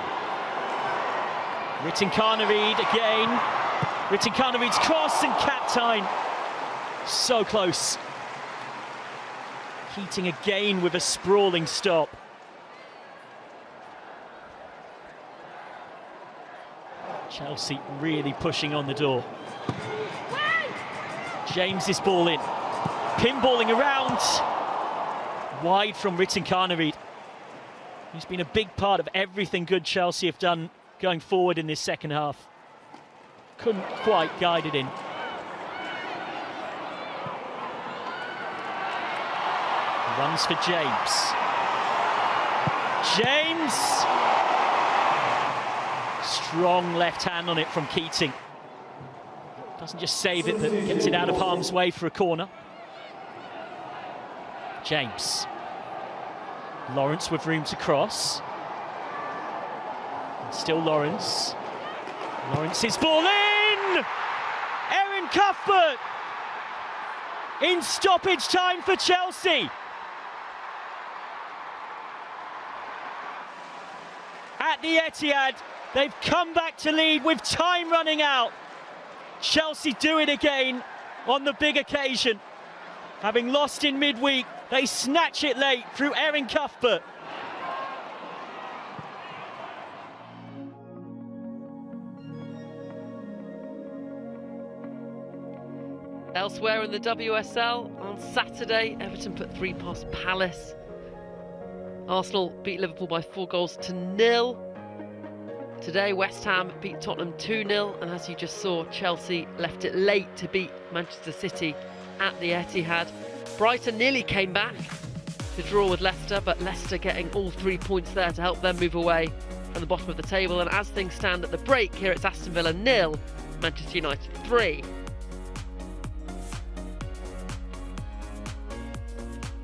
Ritten Kaneryd again. Ritten Kaneryd's cross and Captain. So close. Keating again with a sprawling stop. Chelsea really pushing on the door. James's ball in. Pinballing around. Wide from Ritten Kaneryd. He's been a big part of everything good Chelsea have done going forward in this second half. Couldn't quite guide it in. Runs for James. James! Strong left hand on it from Keating. Doesn't just save it, but gets it out of harm's way for a corner. James. Lawrence with room to cross. And still Lawrence. Lawrence's ball in! Erin Cuthbert! In stoppage time for Chelsea. At the Etihad, they've come back to lead with time running out. Chelsea do it again on the big occasion. Having lost in midweek, they snatch it late through Erin Cuthbert. Elsewhere in the WSL, on Saturday, Everton put 3 past Palace. Arsenal beat Liverpool by 4-0. Today, West Ham beat Tottenham 2-0, and as you just saw, Chelsea left it late to beat Manchester City at the Etihad. Brighton nearly came back to draw with Leicester, but Leicester getting all 3 points there to help them move away from the bottom of the table. And as things stand at the break, here it's Aston Villa 0, Manchester United 3.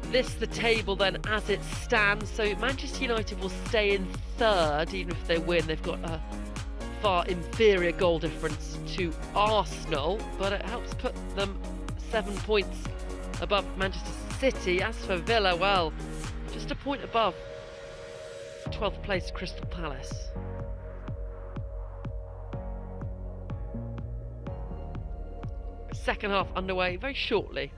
This the table then as it stands, so Manchester United will stay in third. Even if they win, they've got a far inferior goal difference to Arsenal, but it helps put them 7 points above Manchester City. As for Villa, well, just a point above 12th place Crystal Palace. Second half underway very shortly.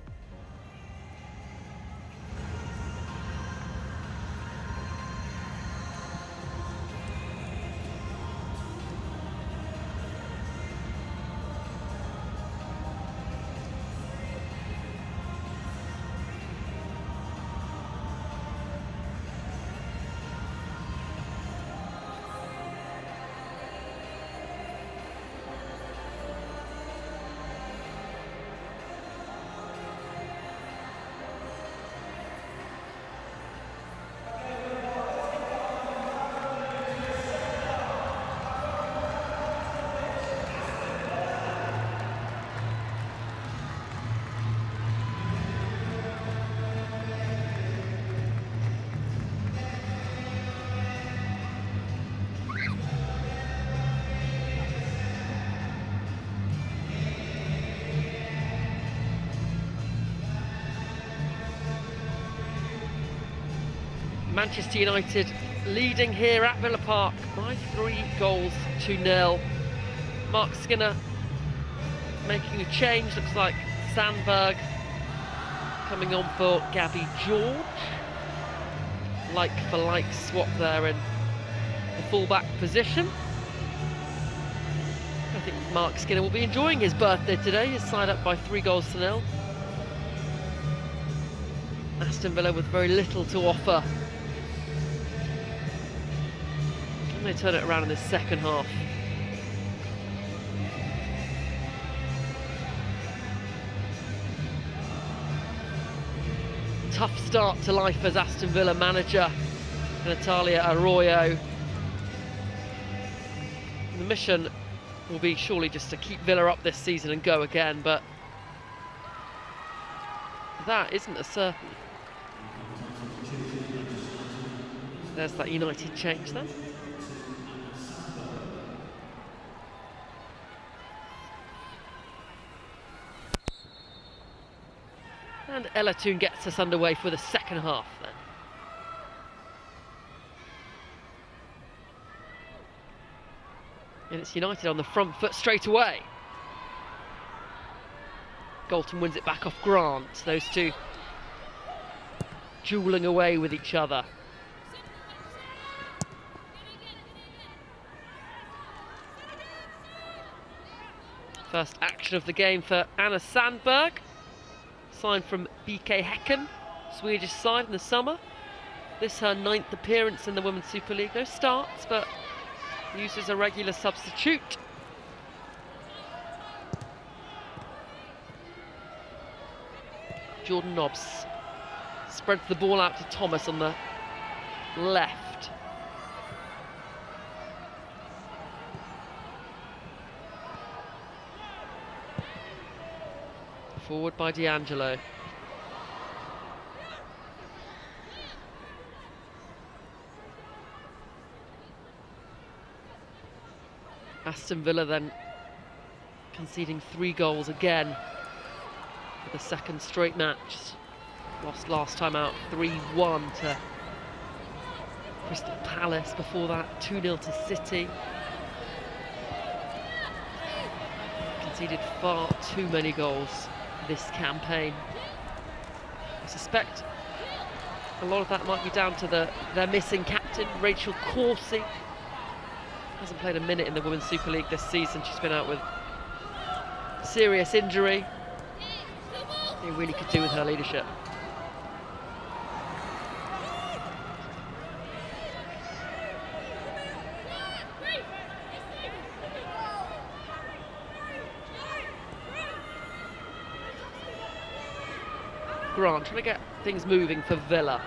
Manchester United leading here at Villa Park by 3-0. Mark Skinner making a change, looks like Sandberg coming on for Gabby George. Like for like swap there in the full-back position. I think Mark Skinner will be enjoying his birthday today. He's side up by 3-0. Aston Villa with very little to offer. Can they turn it around in the second half? Tough start to life as Aston Villa manager Natalia Arroyo. The mission will be surely just to keep Villa up this season and go again, but that isn't a certain. There's that United change then. And Ella Toon gets us underway for the second half then. And it's United on the front foot straight away. Galton wins it back off Grant. Those two duelling away with each other. First action of the game for Anna Sandberg. Signed from BK Häcken, Swedish side in the summer. This her 9th appearance in the Women's Super League. No starts, but used as a regular substitute. Jordan Nobbs spreads the ball out to Thomas on the left. Forward by D'Angelo. Aston Villa then conceding 3 goals again for the second straight match. Lost last time out 3-1 to Crystal Palace, before that 2-0 to City. Conceded far too many goals this campaign. I suspect a lot of that might be down to their missing captain, Rachel Corsie. Hasn't played a minute in the Women's Super League this season. She's been out with serious injury. They really could do with her leadership. Grant trying to get things moving for Villa.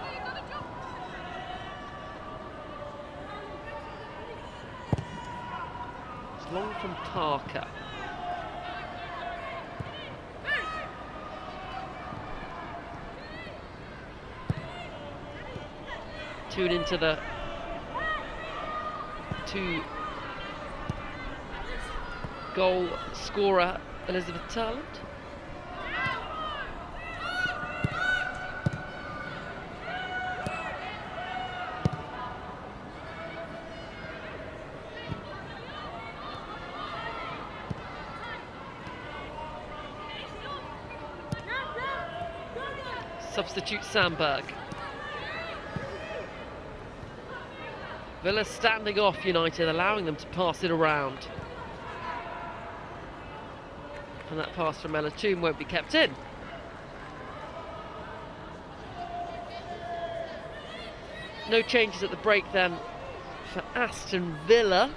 It's long from Parker. Tune into the goal scorer Elizabeth Tarland. Substitute Sandberg. Villa standing off United, allowing them to pass it around. And that pass from Ella Toon won't be kept in. No changes at the break then for Aston Villa.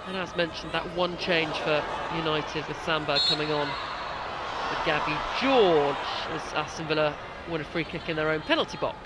And as mentioned, that one change for United with Sandberg coming on with Gabby George as Aston Villa win a free kick in their own penalty box.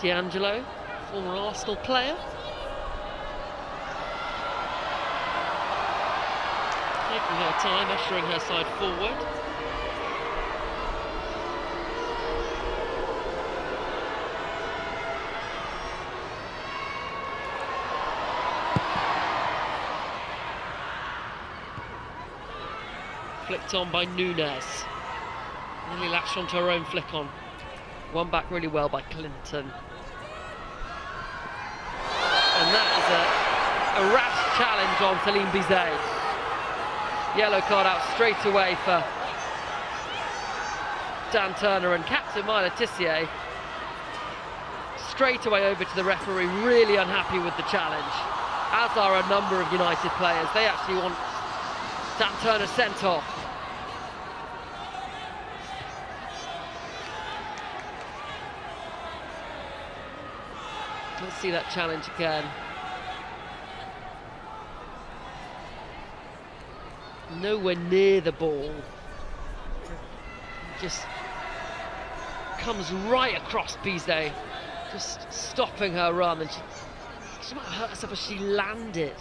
D'Angelo, former Arsenal player. Taking her time, ushering her side forward. Flicked on by Nunes. Nearly latched onto her own flick on. Won back really well by Clinton. And that is a rash challenge on Celine Bizet. Yellow card out straight away for Dan Turner, and captain Myla Tissier straight away over to the referee, really unhappy with the challenge, as are a number of United players. They actually want Dan Turner sent off. Let's see that challenge again. Nowhere near the ball. Just comes right across Bizet, just stopping her run, and she might have hurt herself as she landed.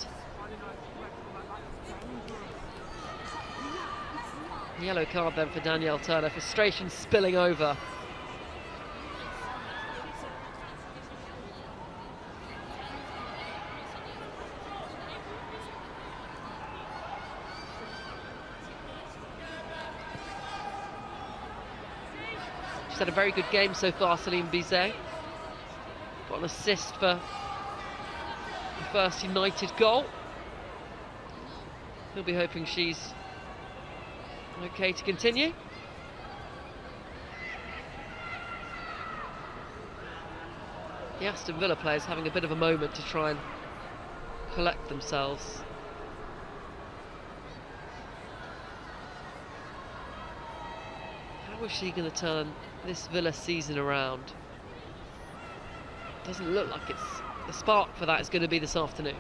Yellow card then for Danielle Turner, frustration spilling over. She's had a very good game so far, Celine Bizet. Got an assist for the first United goal. He'll be hoping she's okay to continue. The Aston Villa players having a bit of a moment to try and collect themselves. How is she going to turn this Villa season around? Doesn't look like it's the spark for that is going to be this afternoon.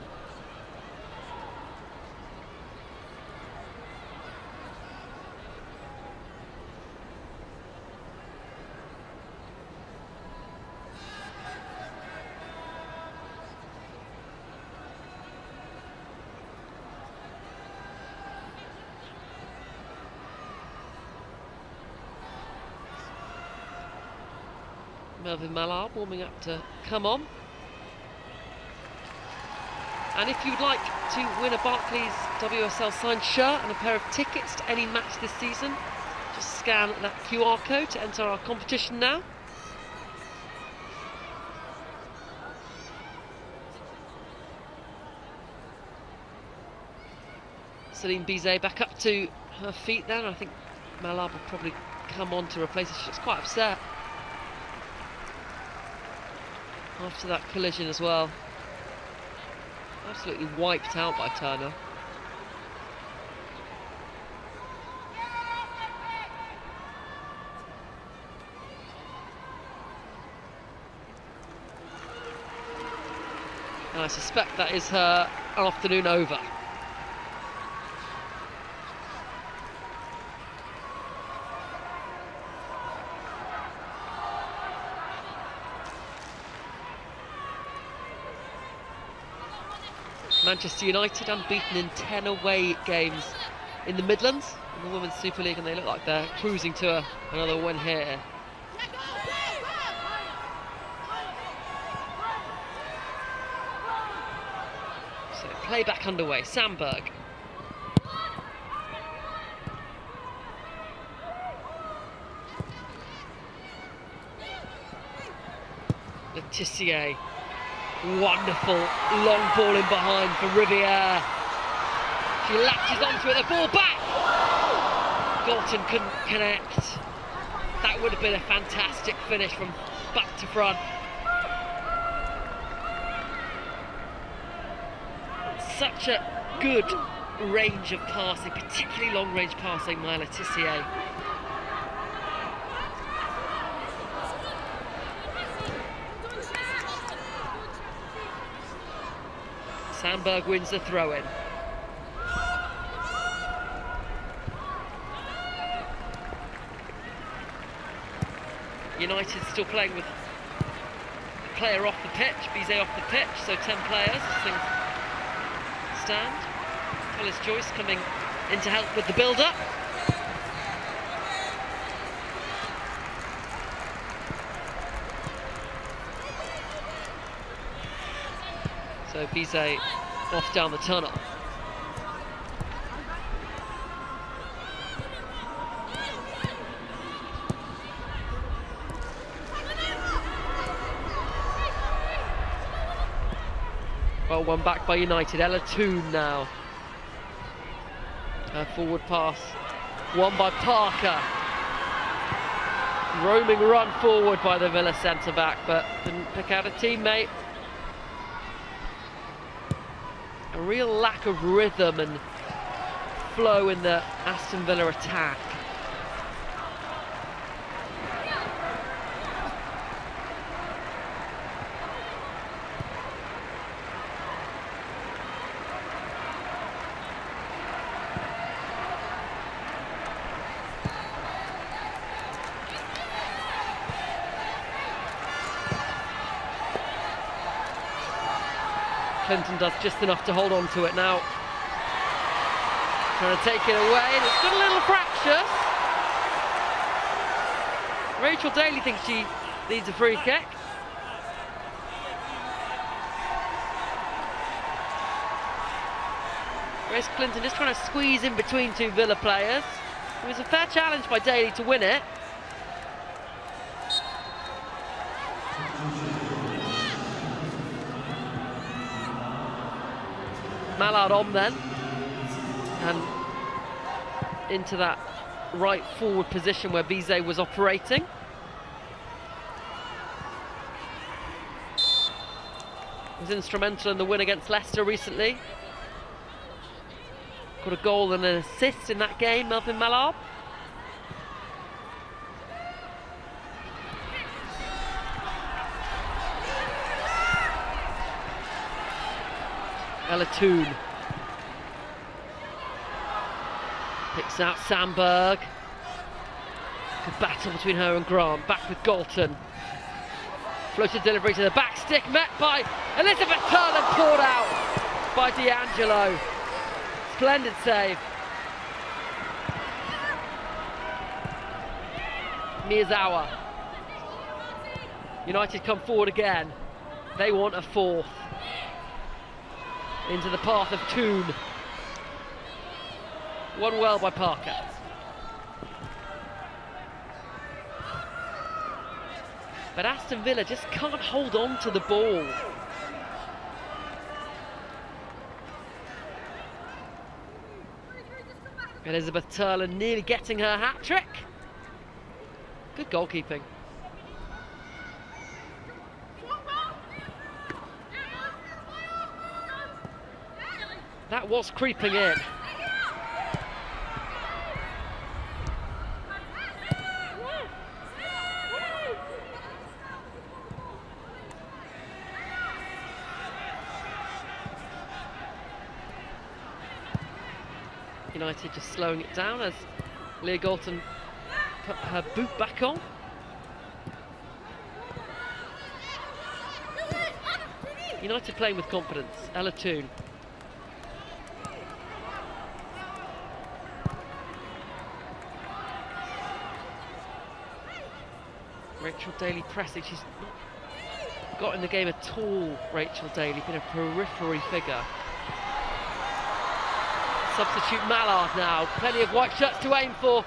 Melvin Mallard warming up to come on. And if you'd like to win a Barclays WSL signed shirt and a pair of tickets to any match this season, just scan that QR code to enter our competition now. Celine Bizet back up to her feet there. I think Mallard will probably come on to replace her. She's quite upset after that collision as well. Absolutely wiped out by Turner. And I suspect that is her afternoon over. Manchester United unbeaten in 10 away games in the Midlands in the Women's Super League, and they look like they're cruising to another win here. So play back underway. Sandberg. Letitia. Wonderful long ball in behind for Riviere. She latches onto it, the ball back! Galton couldn't connect. That would have been a fantastic finish from back to front. Such a good range of passing, particularly long range passing by Letitia. Sandberg wins the throw-in. United still playing with player off the pitch, Bizet off the pitch, so 10 players as things stand. Willis Joyce coming in to help with the build-up. So Bizet off down the tunnel. Well, one back by United. Ella Toon now. Her forward pass. One by Parker. Roaming run forward by the Villa centre-back, but didn't pick out a teammate. A real lack of rhythm and flow in the Aston Villa attack. Clinton does just enough to hold on to it now. Trying to take it away, and it's got a little fractious. Rachel Daly thinks she needs a free kick. Grace Clinton just trying to squeeze in between two Villa players. It was a fair challenge by Daly to win it. Mallard on then, and into that right forward position where Bizet was operating. Was instrumental in the win against Leicester recently. Got a goal and an assist in that game, Melvin Mallard. Ella Toon picks out Sandberg. Good battle between her and Grant. Back with Galton. Floated delivery to the back stick, met by Elizabeth Turner, poured out by D'Angelo. Splendid save. Miyazawa. United come forward again. They want a fourth. Into the path of Toon. Won well by Parker. But Aston Villa just can't hold on to the ball. Elizabeth Turler nearly getting her hat-trick. Good goalkeeping. That was creeping in. United just slowing it down as Leah Galton put her boot back on. United playing with confidence. Ella Toon. Rachel Daly pressing. She's not got in the game at all, Rachel Daly, been a periphery figure. Substitute Mallard now, plenty of white shirts to aim for.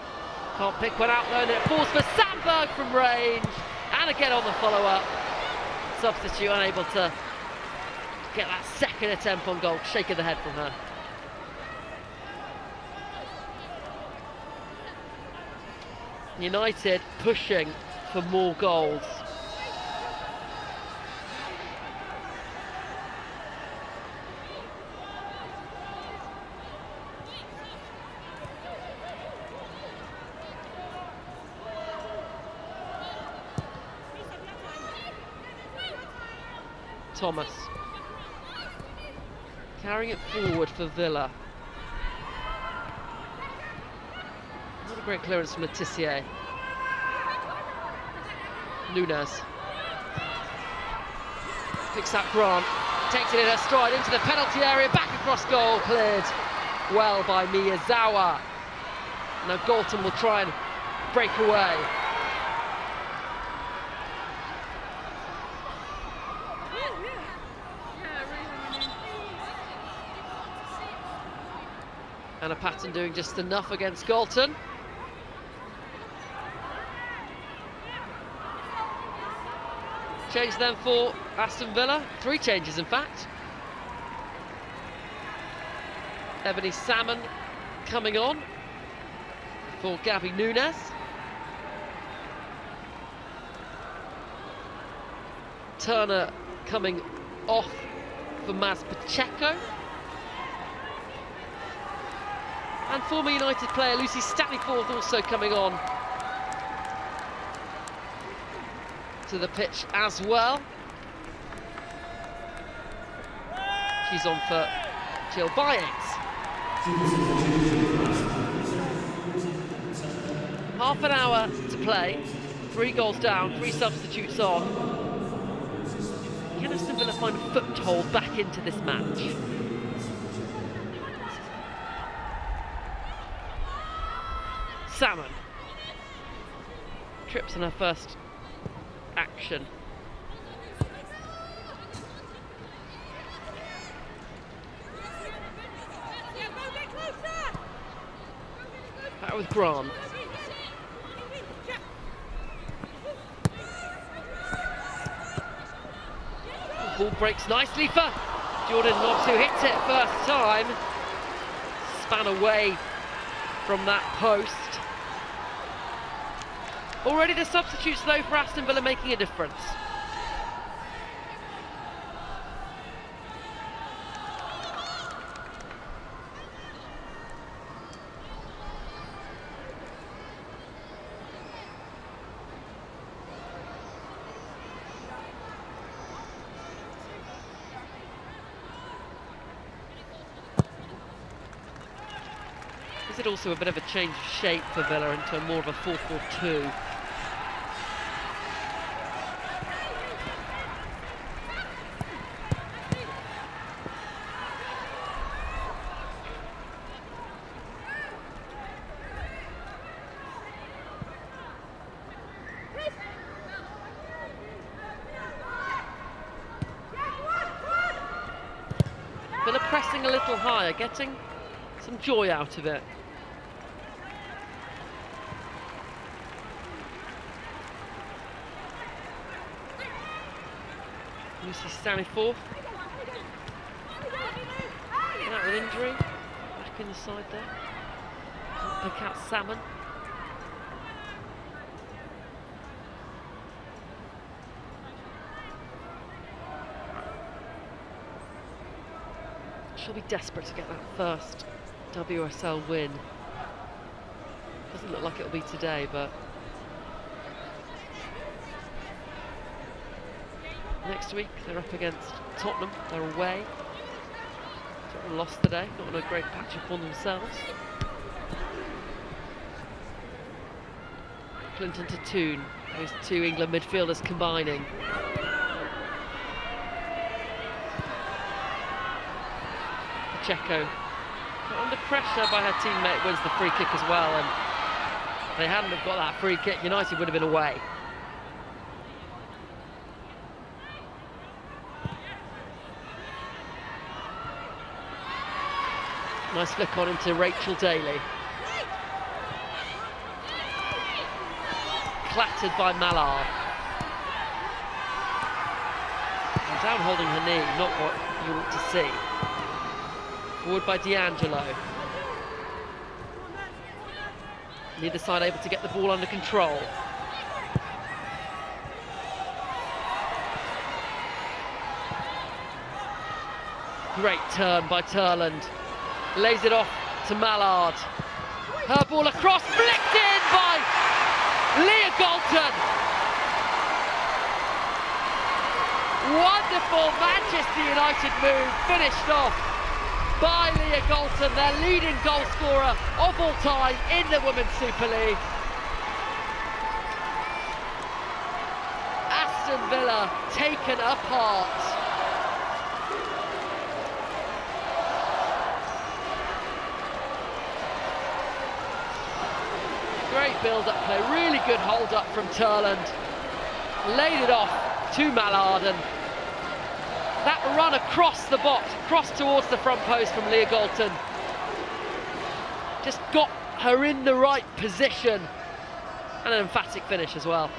Can't pick one out though, and it falls for Sandberg from range. And again on the follow-up. Substitute unable to get that second attempt on goal. Shake of the head from her. United pushing for more goals. Thomas carrying it forward for Villa. Not a great clearance from Letitia. Nunes. Picks up Grant, takes it in her stride into the penalty area, back across goal, cleared well by Miyazawa. Now Galton will try and break away. Anna Patton doing just enough against Galton. Change then for Aston Villa. 3 changes, in fact. Ebony Salmon coming on for Gabby Nunes. Turner coming off for Maz Pacheco. And former United player Lucy Staniforth also coming on to the pitch as well. She's on for Jill Byett. Half an hour to play, 3 goals down, 3 substitutes on. Can Aston Villa find a foothold back into this match? Salmon trips on her first action. Back with Grant. The ball breaks nicely for Jordan Nobbs, who hits it first time. Span away from that post. Already the substitutes though for Aston Villa making a difference. Is it also a bit of a change of shape for Villa into more of a 4-4-2? Villa pressing a little higher, getting some joy out of it. Lucy Staniforth out with injury, back in the side there. Pick out Salmon. She'll be desperate to get that first WSL win. Doesn't look like it'll be today, but next week they're up against Tottenham. They're away. Tottenham lost today, not on a great patch up on themselves. Clinton to Toon, those 2 England midfielders combining. Pacheco, under pressure by her teammate, wins the free kick as well, and if they hadn't have got that free kick, United would have been away. Nice flick on into Rachel Daly. Clattered by Mallard. And down holding her knee, not what you want to see. Forward by D'Angelo. Neither side able to get the ball under control. Great turn by Turland. Lays it off to Mallard. Her ball across, flicked in by Leah Galton. Wonderful Manchester United move, finished off by Leah Galton, their leading goal scorer of all time in the Women's Super League. Aston Villa taken apart. Great build-up play, really good hold-up from Turland. Laid it off to Mallard, and that run across the box, across towards the front post from Leah Galton, just got her in the right position, and an emphatic finish as well.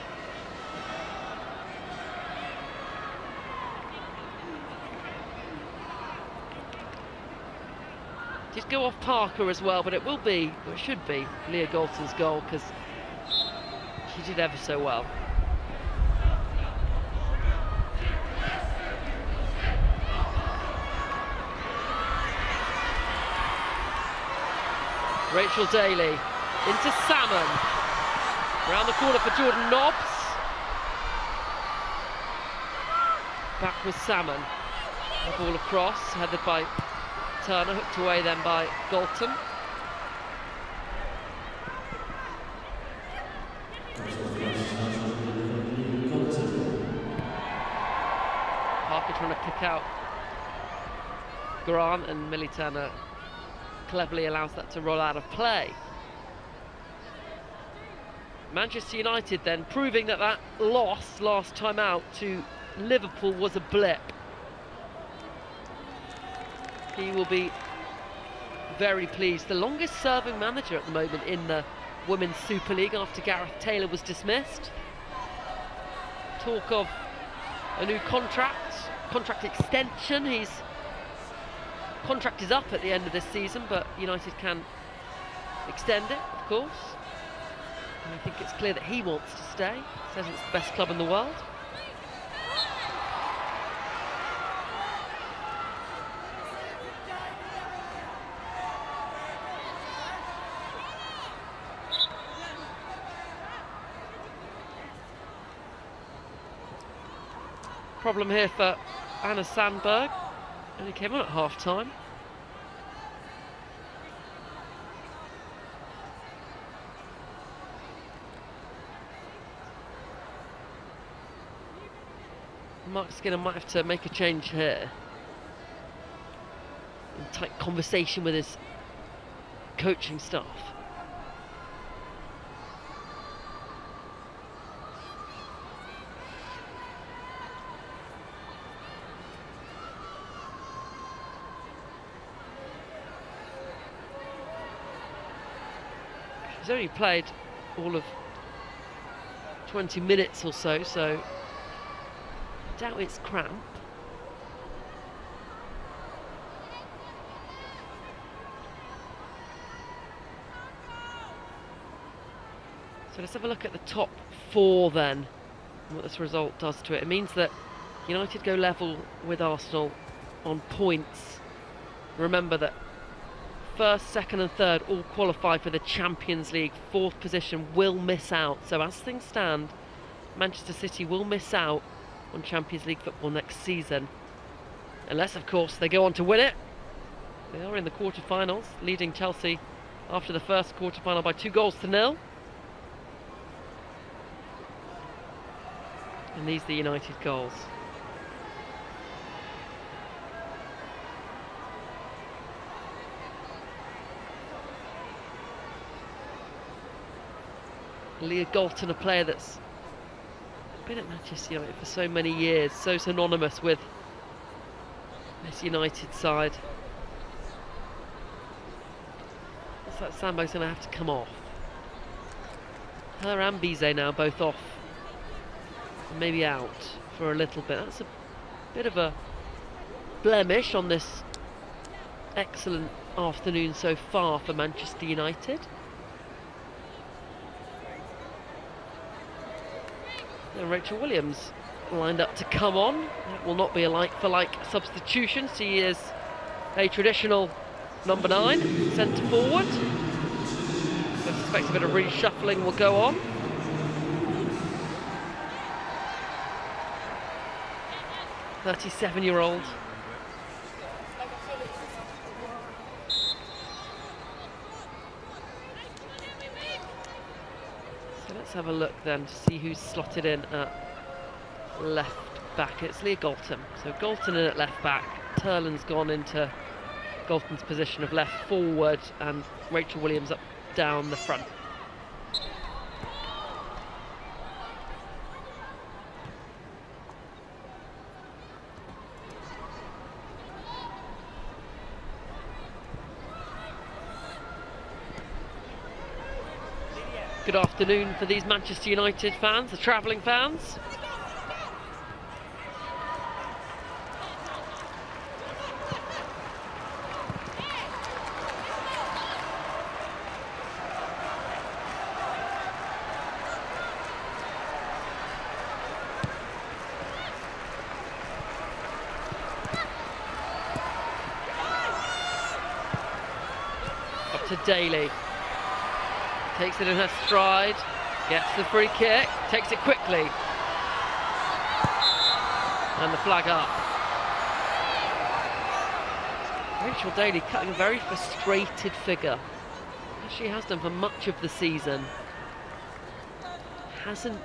Just go off Parker as well, but it will be, or it should be, Leah Galton's goal, because she did ever so well. Rachel Daly into Salmon, round the corner for Jordan Nobbs. Back with Salmon, the ball across, headed by Turner, hooked away then by Galton. Parker trying to pick out Grant, and Millie Turner cleverly allows that to roll out of play. Manchester United then proving that that loss last time out to Liverpool was a blip. He will be very pleased. The longest serving manager at the moment in the Women's Super League after Gareth Taylor was dismissed. Talk of a new contract extension. His contract is up at the end of this season, but United can extend it, of course. And I think it's clear that he wants to stay. Says it's the best club in the world. Problem here for Anna Sandberg. Only came on at half-time. Mark Skinner might have to make a change here. In tight conversation with his coaching staff. He's only played all of 20 minutes or so, so I doubt it's cramp. So let's have a look at the top four then, and what this result does to it. It means that United go level with Arsenal on points. Remember that first, second and third all qualify for the Champions League. Fourth position will miss out. So as things stand, Manchester City will miss out on Champions League football next season. Unless, of course, they go on to win it. They are in the quarter-finals, leading Chelsea after the first quarter-final by 2-0. And these are the United goals. Leah Galton, a player that's been at Manchester United for so many years, so synonymous with this United side. Looks like Sambo's going to have to come off. Her and Bizet now both off, and maybe out for a little bit. That's a bit of a blemish on this excellent afternoon so far for Manchester United. And Rachel Williams lined up to come on. It will not be a like-for-like substitution. She is a traditional number 9, centre forward. I suspect a bit of reshuffling will go on. "37-year-old. Let's have a look then to see who's slotted in at left back. It's Leah Galton. So Galton in at left back. Turland's gone into Galton's position of left forward, and Rachel Williams up down the front. Good afternoon for these Manchester United fans, the travelling fans. Up to Daly. Takes it in her stride, gets the free kick, takes it quickly. And the flag up. Rachel Daly cutting a very frustrated figure, as she has done for much of the season. Hasn't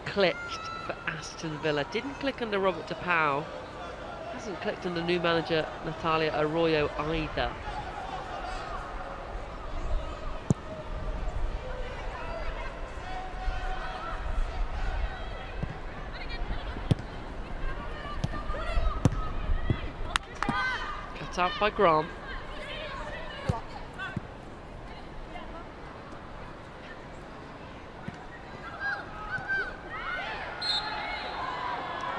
clicked for Aston Villa, didn't click under Robert DePau, hasn't clicked under new manager Natalia Arroyo either. Out by Grant.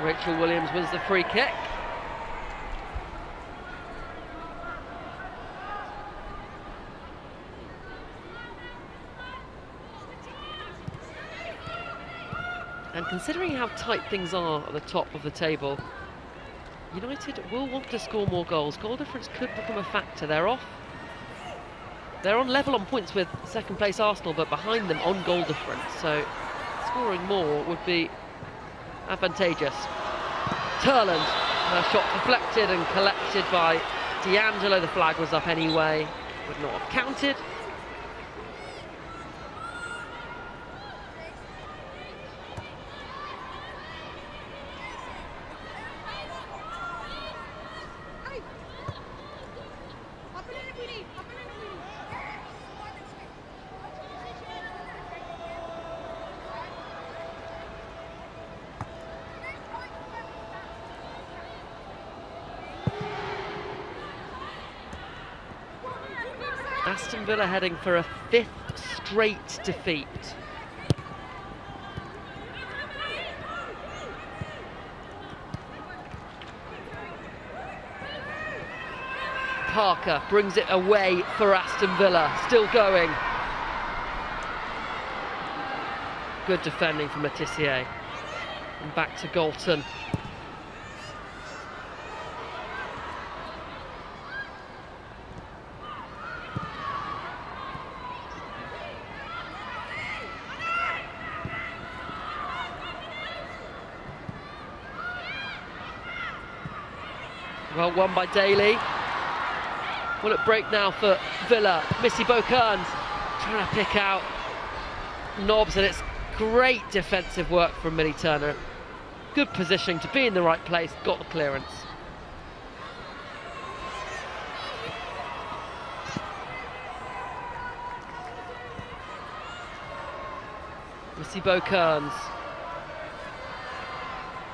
Rachel Williams wins the free kick. And considering how tight things are at the top of the table, United will want to score more goals. Goal difference could become a factor. They're on level on points with second place Arsenal, but behind them on goal difference. So scoring more would be advantageous. Turland, her shot deflected and collected by D'Angelo. The flag was up anyway. Would not have counted. Aston Villa heading for a 5th straight defeat. Parker brings it away for Aston Villa, still going. Good defending from Letitia. And back to Galton. Well won by Daly. Will it break now for Villa? Missy Beaucairns trying to pick out Nobbs, and it's great defensive work from Millie Turner. Good positioning to be in the right place, got the clearance. Missy Beaucairns.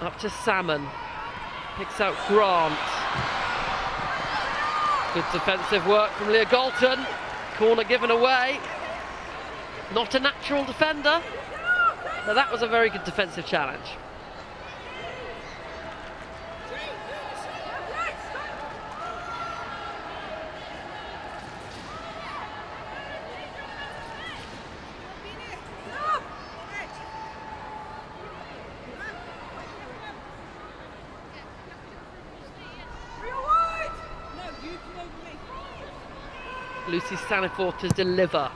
Up to Salmon. Picks out Grant. Good defensive work from Leah Galton. Corner given away. Not a natural defender, but that was a very good defensive challenge. Lucy Sanifort to deliver.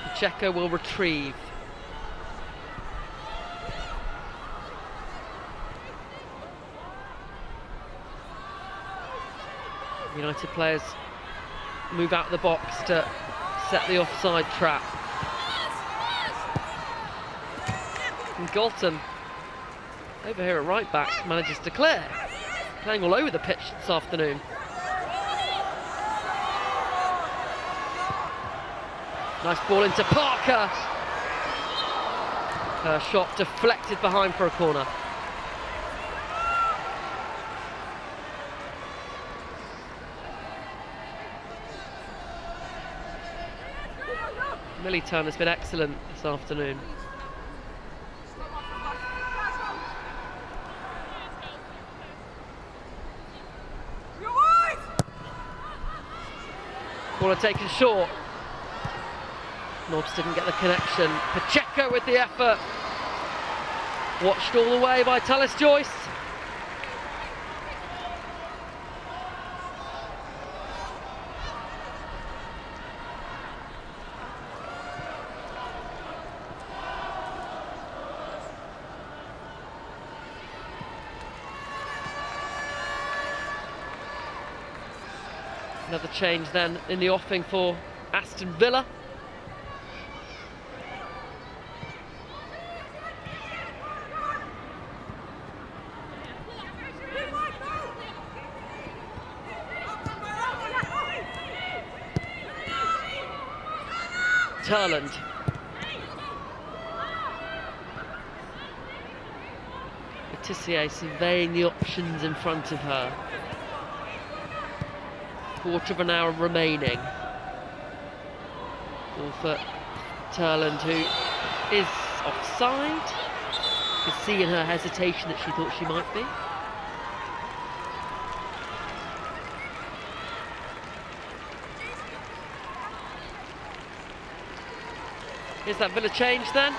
Pacheco will retrieve. United players move out of the box to set the offside trap. And Galton, over here at right back, manages to clear. Playing all over the pitch this afternoon. Nice ball into Parker. Her shot deflected behind for a corner. Millie Turner's been excellent this afternoon. Ball taken short. Nobbs didn't get the connection. Pacheco with the effort. Watched all the way by Tallis Joyce. Another change then in the offing for Aston Villa. Turland. Letitia surveying the options in front of her. Quarter of an hour remaining. Ball for Turland, who is offside. You could see in her hesitation that she thought she might be. Here's that Villa change then.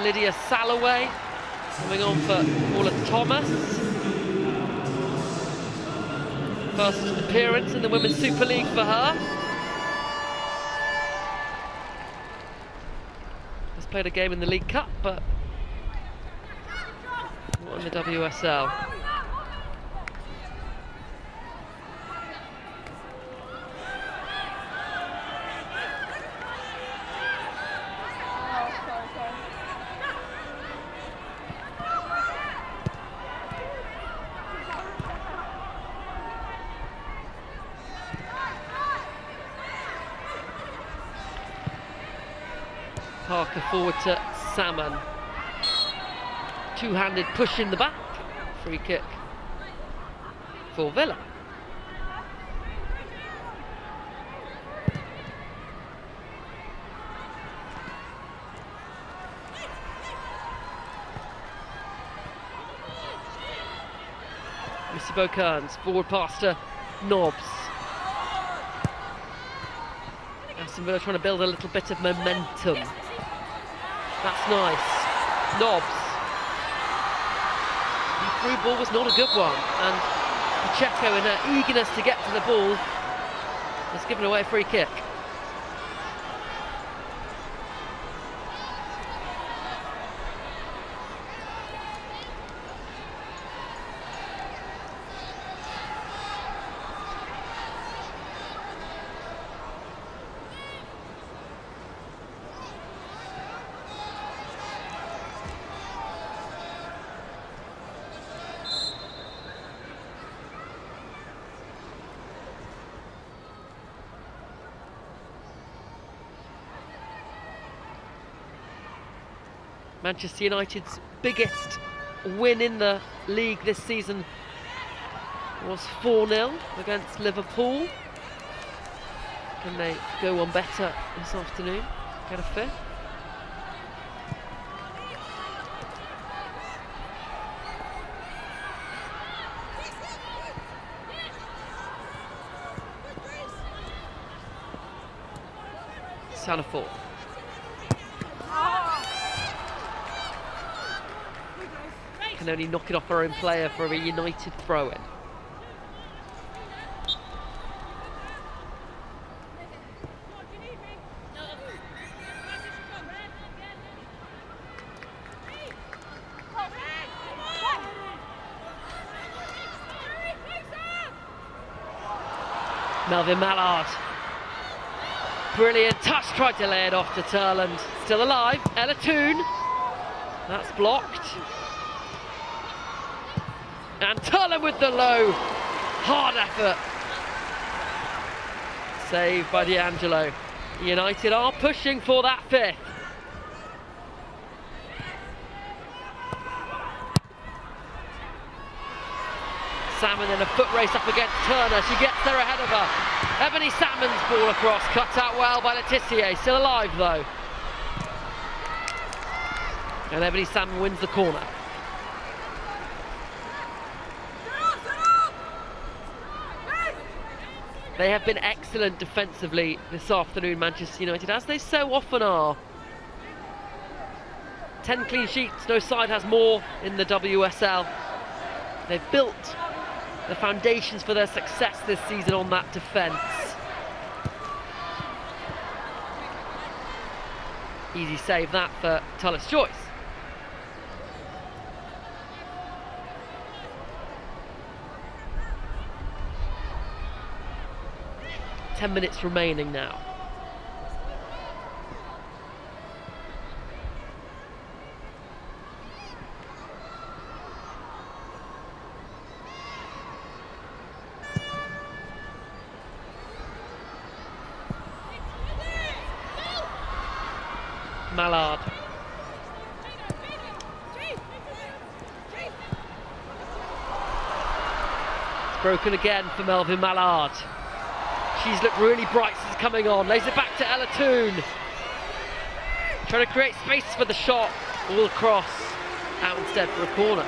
Lydia Salloway coming on for Paula Thomas. First appearance in the Women's Super League for her. Has played a game in the League Cup, but not in the WSL. Parker forward to Salmon. Two-handed push in the back. Free kick for Villa. Mr. Bokerns, forward pass to Nobbs. Aston Villa trying to build a little bit of momentum. That's nice. Nobbs. The through ball was not a good one, and Pacheco, in her eagerness to get to the ball, has given away a free kick. Manchester United's biggest win in the league this season was 4-0 against Liverpool. Can they go one better this afternoon? Get a fifth? Sanafort. Can only knock it off her own player for a United throw-in. Melvin Mallard. Brilliant touch, tried to lay it off to Turland. Still alive, Ella Toon. That's blocked. And Turland with the low, hard effort. Saved by D'Angelo. United are pushing for that fifth. Salmon in a foot race up against Turner. She gets there ahead of her. Ebony Salmon's ball across, cut out well by Letitia, still alive though. And Ebony Salmon wins the corner. They have been excellent defensively this afternoon, Manchester United, as they so often are. 10 clean sheets, no side has more in the WSL. They've built the foundations for their success this season on that defence. Easy save that for Tullis Joyce. Ten minutes remaining now. Mallard. It's broken again for Melvin Mallard. She's looked really bright since coming on. Lays it back to Ella Toon. Trying to create space for the shot. All across. Out instead for a corner.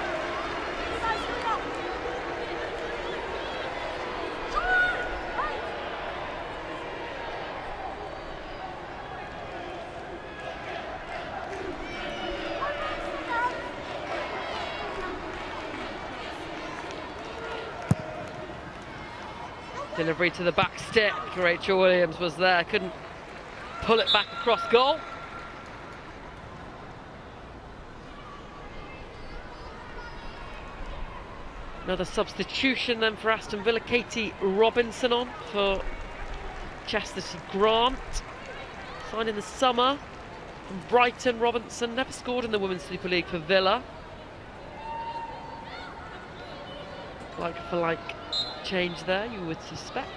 Delivery to the back stick. Rachel Williams was there, couldn't pull it back across goal. Another substitution then for Aston Villa. Katie Robinson on for Chastity Grant. Signed in the summer from Brighton. Robinson never scored in the Women's Super League for Villa. Like for like change there, you would suspect.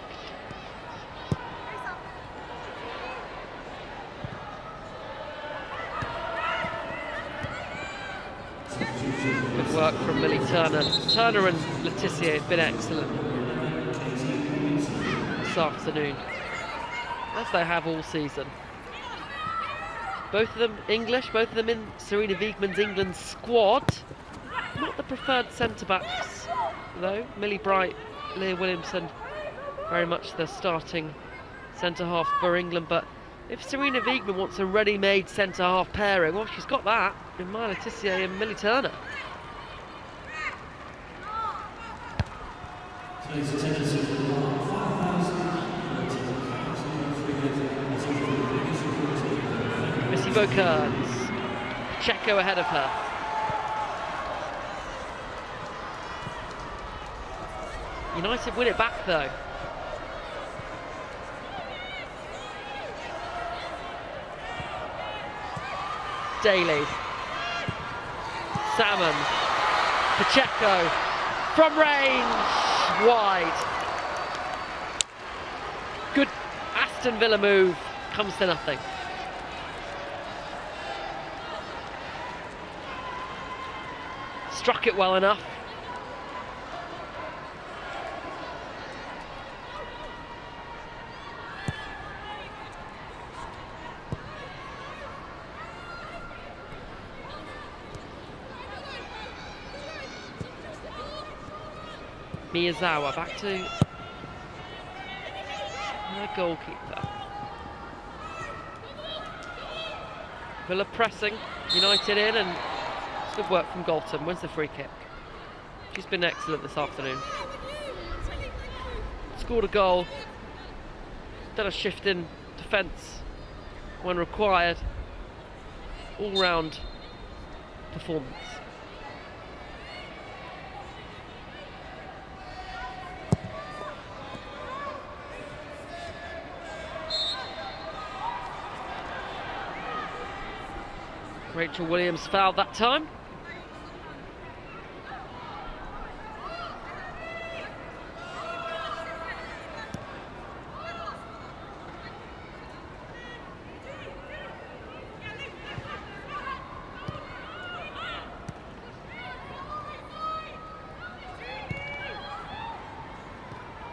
Good work from Millie Turner. Turner and Letitia have been excellent this afternoon, as they have all season. Both of them English, both of them in Serena Wiegman's England squad. Not the preferred centre-backs though. Millie Bright, Leah Williamson, very much the starting centre-half for England, but if Serena Wiegman wants a ready-made centre-half pairing, well, she's got that in Maya Letitia and Millie Turner. Missy Beaukearns, Pacheco ahead of her. United win it back though. Daly, Salmon, Pacheco, from range, wide. Good Aston Villa move, comes to nothing. Struck it well enough. Miyazawa back to the goalkeeper. Villa pressing, United in, and it's good work from Galton. Wins the free kick. She's been excellent this afternoon. Scored a goal, done a shift in defence when required. All-round performance. Rachel Williams fouled that time.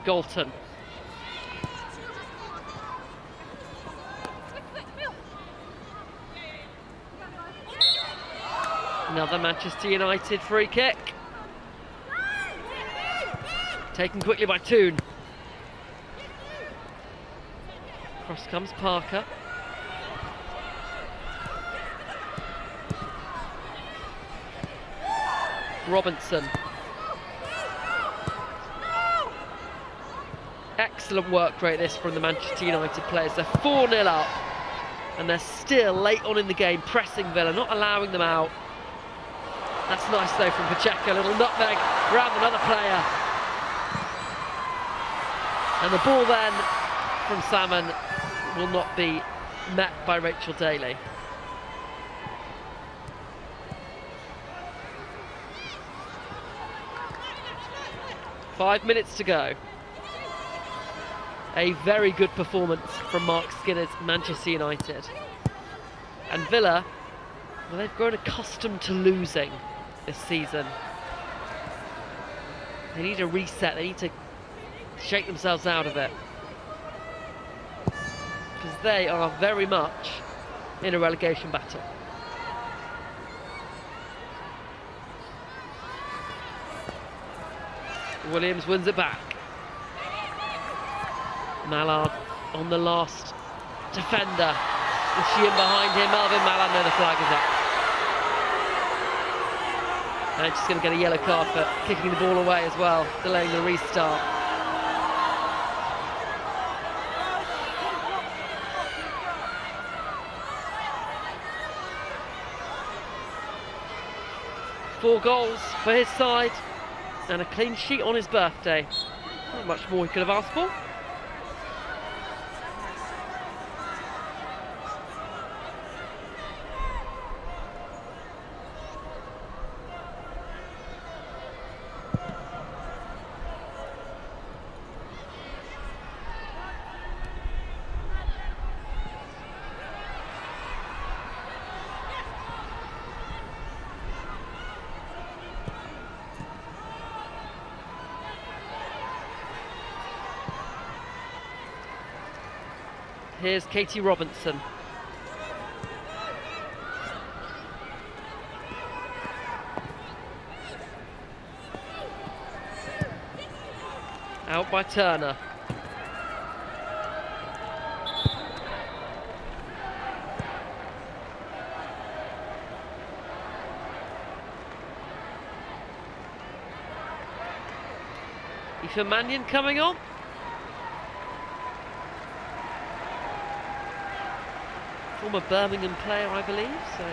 Galton. Another Manchester United free kick. Taken quickly by Toon. Cross comes Parker. Robinson. Excellent work rate this from the Manchester United players. They're 4-0 up and they're still late on in the game pressing Villa, not allowing them out. That's nice though from Pacheco, a little nutmeg around another player. And the ball then from Salmon will not be met by Rachel Daly. Five minutes to go. A very good performance from Mark Skinner's Manchester United. And Villa, well, they've grown accustomed to losing this season. They need a reset, they need to shake themselves out of it. Because they are very much in a relegation battle. Williams wins it back. Mallard on the last defender. Is she in behind him? Melvin Mallard, no, the flag is up. And she's going to get a yellow card for kicking the ball away as well, delaying the restart. Four goals for his side and a clean sheet on his birthday. Not much more he could have asked for. Here's Katie Robinson. Out by Turner. Aoife Mannion coming on. Former Birmingham player, I believe, so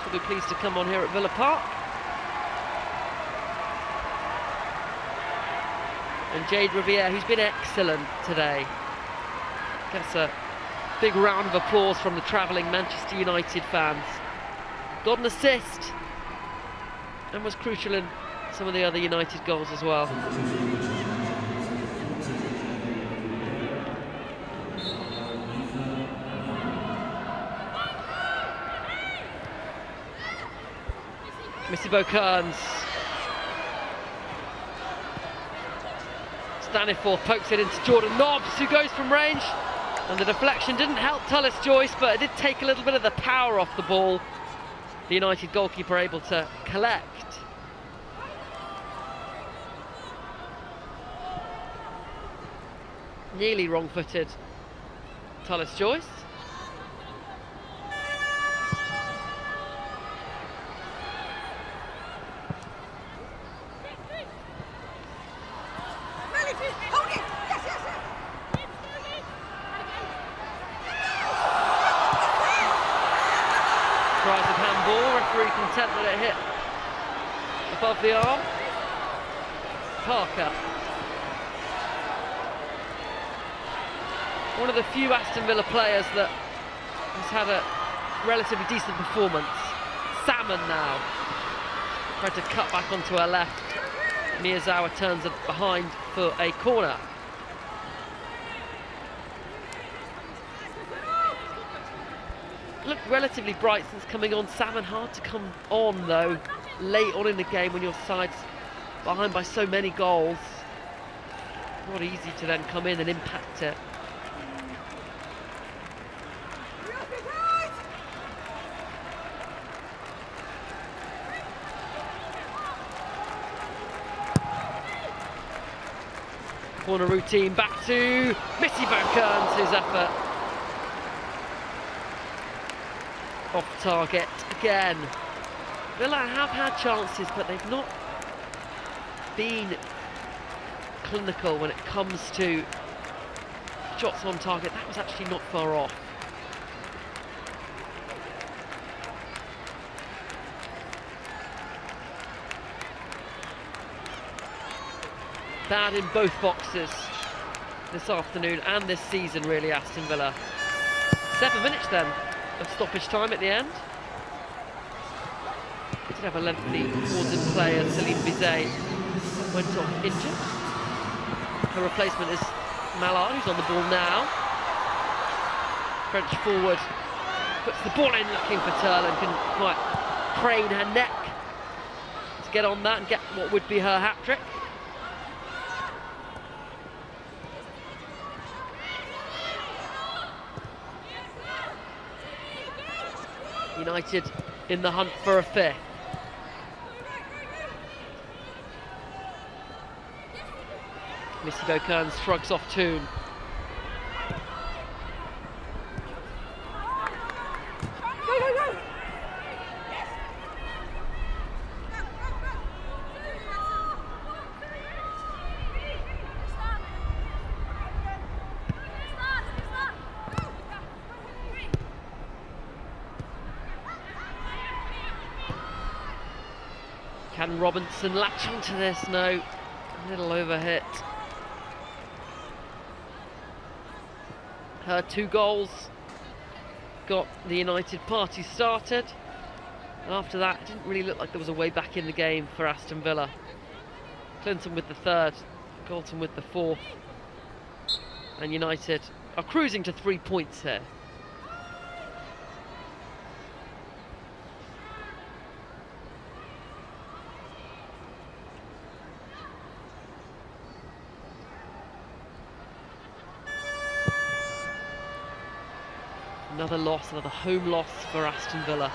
she'll be pleased to come on here at Villa Park. And Jade Riviere, who's been excellent today, gets a big round of applause from the travelling Manchester United fans. Got an assist and was crucial in some of the other United goals as well. Missy Kearns. Staniforth pokes it into Jordan Nobbs, who goes from range. And the deflection didn't help Tullis Joyce, but it did take a little bit of the power off the ball. The United goalkeeper able to collect. Nearly wrong-footed Tullis Joyce. Tries of handball, referee content that it hit above the arm. Parker. One of the few Aston Villa players that has had a relatively decent performance. Salmon now. Tried to cut back onto her left. Miyazawa turns it behind for a corner. Looked relatively bright since coming on. Salmon hard to come on though, late on in the game when your side's behind by so many goals. Not easy to then come in and impact it. Corner routine back to Missy Kearns, his effort. Off target again. Villa have had chances, but they've not been clinical when it comes to shots on target. That was actually not far off. Bad in both boxes this afternoon and this season, really, Aston Villa. 7 minutes then of stoppage time at the end. Did have a lengthy pause in play as Celine Bizet went off injured. Her replacement is Mallard, who's on the ball now. French forward puts the ball in, looking for Turlin, can quite crane her neck to get on that and get what would be her hat-trick. United in the hunt for a fifth. Missy Kearns shrugs off Toon. Can Robinson latch onto this? No. A little overhit. Her 2 goals got the United party started. And after that, it didn't really look like there was a way back in the game for Aston Villa. Clinton with the 3rd, Galton with the 4th. And United are cruising to 3 points here. Another loss, another home loss for Aston Villa.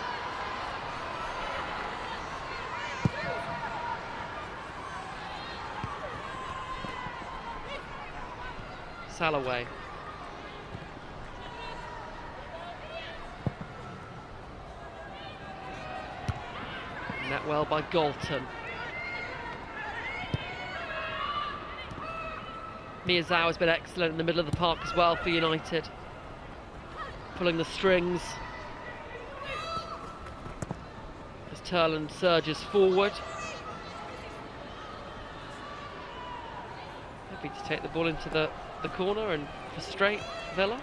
Salaway. Net well by Galton. Miyazawa has been excellent in the middle of the park as well for United. Pulling the strings as Turland surges forward. Happy to take the ball into the corner and frustrate Villa.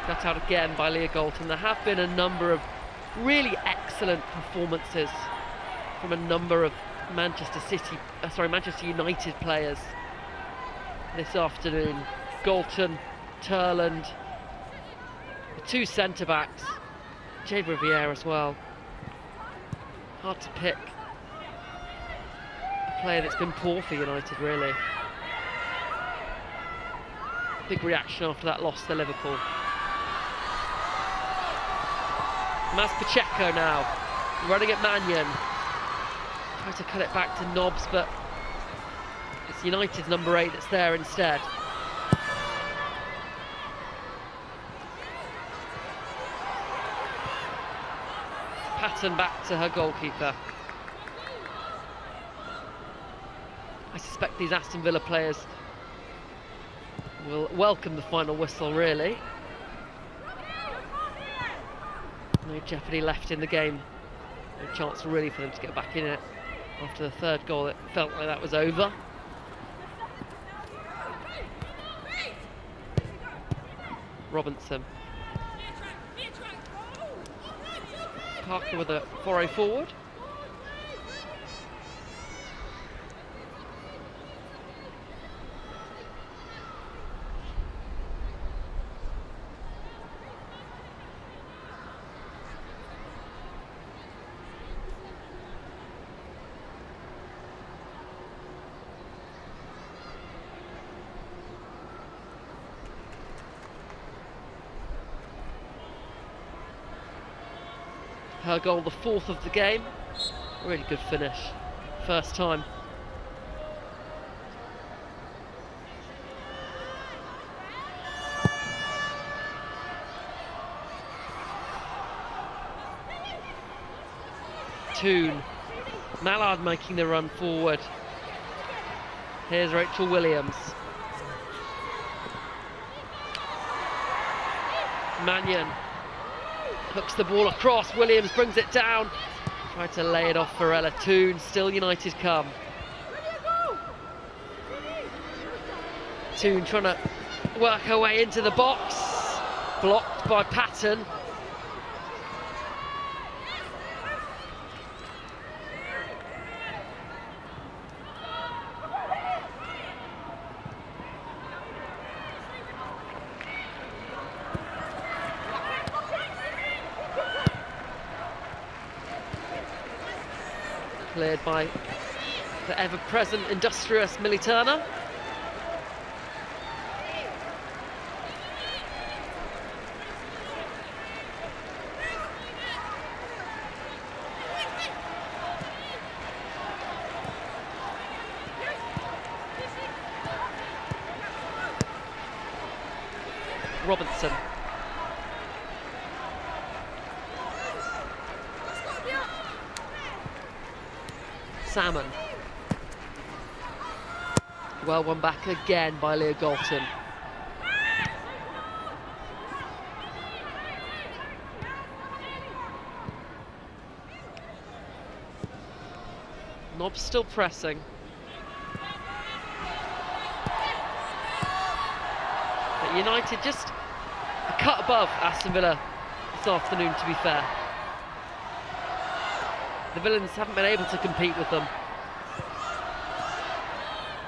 Cut out again by Leah Galton. There have been a number of really excellent performances from a number of Manchester United players this afternoon. Galton, Turland, the 2 centre-backs, Jay Riviere as well. Hard to pick a player that's been poor for United, really. Big reaction after that loss to Liverpool. Mas Pacheco now, running at Mannion. Try to cut it back to Nobbs, but it's United's number 8 that's there instead. Patton back to her goalkeeper. I suspect these Aston Villa players will welcome the final whistle, really. No jeopardy left in the game. No chance really for them to get back in it. After the 3rd goal, it felt like that was over. Robinson. Parker with a foray forward. Her goal, the 4th of the game. Really good finish. First time. Toon. Mallard making the run forward. Here's Rachel Williams. Mannion hooks the ball across. Williams brings it down. Tried to lay it off for Ella Toon. Still United come. Toon trying to work her way into the box. Blocked by Patton. Cleared by the ever-present industrious Millie Turner. Robinson. Salmon. Well won back again by Leah Galton. Nobbs still pressing. But United just a cut above Aston Villa this afternoon, to be fair. The Villains haven't been able to compete with them.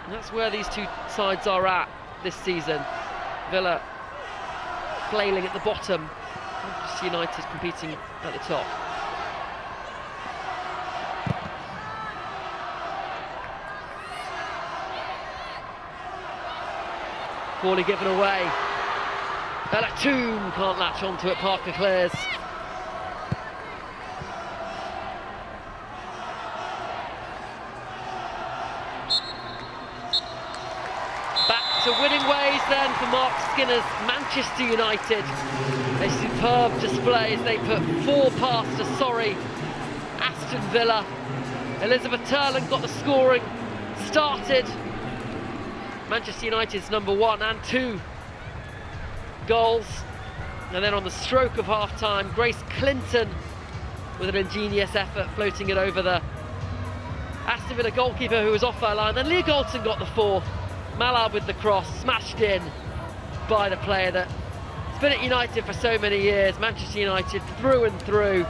And that's where these two sides are at this season. Villa flailing at the bottom, Manchester United competing at the top. Poorly given away. Ella Toon can't latch onto it, Parker clears. To winning ways then for Mark Skinner's Manchester United. A superb display as they put 4 past a sorry Aston Villa. Elizabeth Turland got the scoring started. Manchester United's number 1 and 2 goals. And then on the stroke of half-time, Grace Clinton with an ingenious effort floating it over the Aston Villa goalkeeper who was off her line. Then Leah Galton got the 4th. Mallard with the cross, smashed in by the player that's been at United for so many years, Manchester United through and through.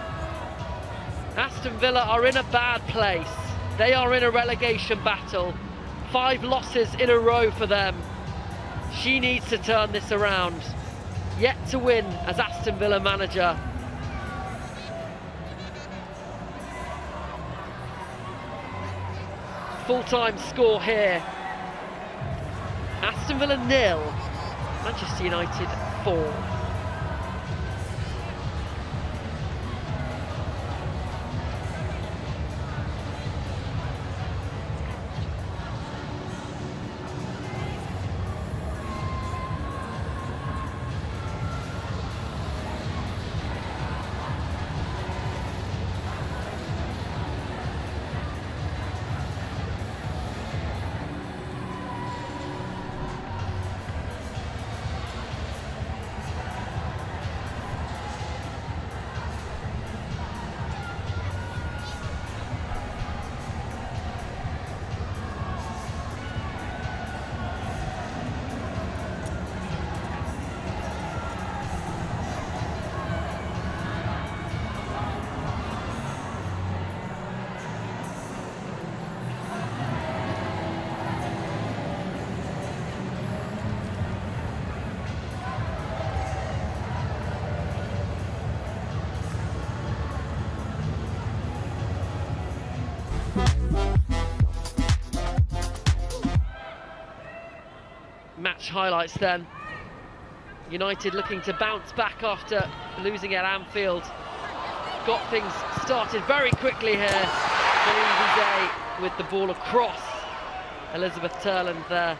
Aston Villa are in a bad place. They are in a relegation battle. 5 losses in a row for them. She needs to turn this around. Yet to win as Aston Villa manager. Full-time score here. Aston Villa 0, Manchester United 4. Match highlights then. United looking to bounce back after losing at Anfield got things started very quickly here. Very easy day with the ball across. Elizabeth Turland, the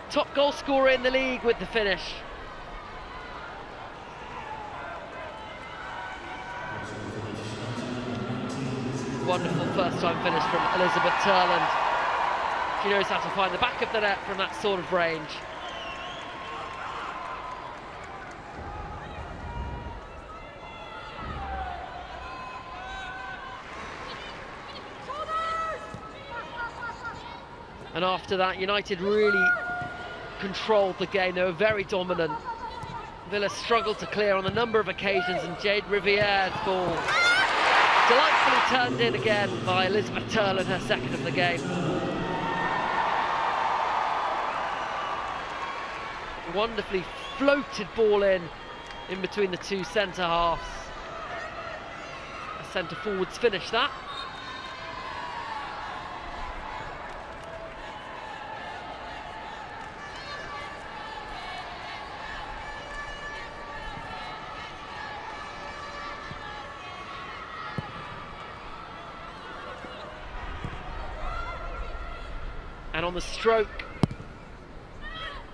top goal scorer in the league, with the finish. Wonderful first-time finish from Elizabeth Turland. She knows how to find the back of the net from that sort of range. And after that, United really controlled the game. They were very dominant. Villa struggled to clear on a number of occasions, and Jade Riviere's ball delightfully turned in again by Elizabeth Turland, her second of the game. Wonderfully floated ball in between the two centre halves. A centre forwards finish that. And on the stroke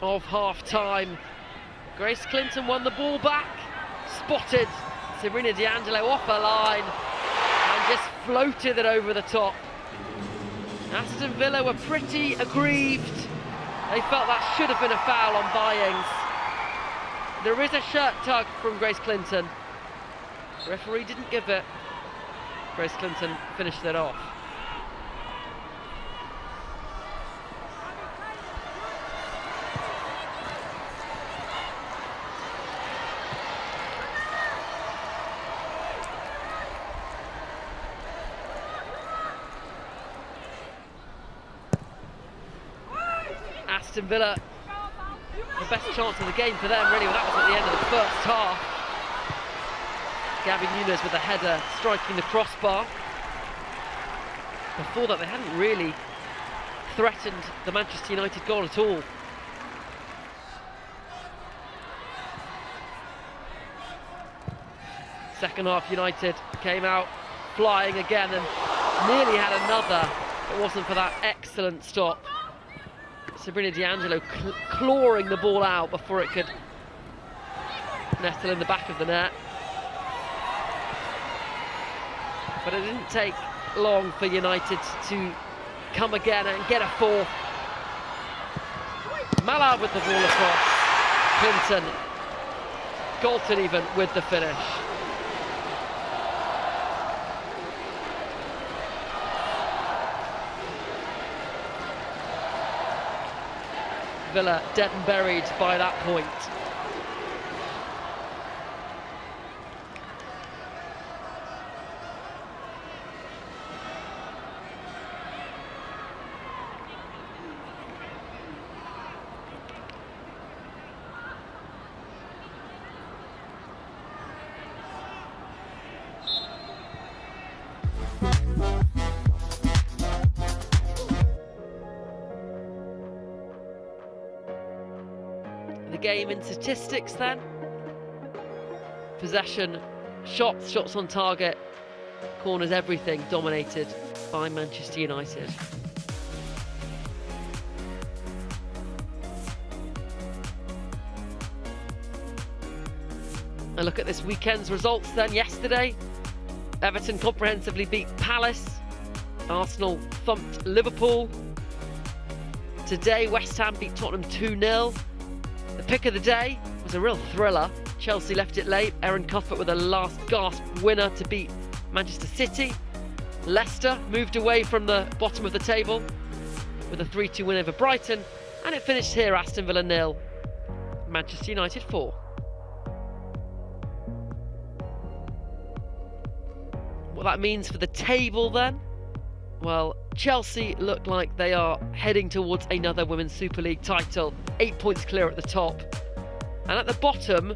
of half-time, Grace Clinton won the ball back, spotted Sabrina D'Angelo off her line, and just floated it over the top. Aston Villa were pretty aggrieved. They felt that should have been a foul on Byings. There is a shirt tug from Grace Clinton. The referee didn't give it. Grace Clinton finished it off. Aston Villa, the best chance of the game for them, really. That was at the end of the first half. Gabby Nunes with a header striking the crossbar. Before that, they hadn't really threatened the Manchester United goal at all. Second half, United came out flying again and nearly had another. It wasn't for that excellent stop. Sabrina D'Angelo clawing the ball out before it could nestle in the back of the net. But it didn't take long for United to come again and get a fourth. Mallard with the ball across. Clinton, Galton even with the finish. Villa dead and buried by that point. Game in statistics then. Possession, shots on target, corners, everything dominated by Manchester United. And look at this weekend's results then. Yesterday, Everton comprehensively beat Palace. Arsenal thumped Liverpool. Today, West Ham beat Tottenham 2-0. The pick of the day was a real thriller. Chelsea left it late. Erin Cuthbert with a last gasp winner to beat Manchester City. Leicester moved away from the bottom of the table with a 3-2 win over Brighton. And it finished here, Aston Villa 0, Manchester United 4. What that means for the table then? Well, Chelsea look like they are heading towards another Women's Super League title. 8 points clear at the top. And at the bottom,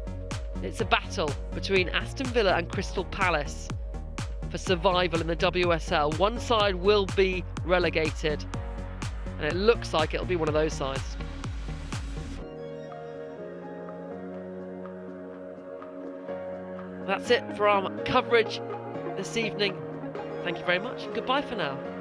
it's a battle between Aston Villa and Crystal Palace for survival in the WSL. One side will be relegated, and it looks like it'll be one of those sides. That's it for our coverage this evening. Thank you very much. Goodbye for now.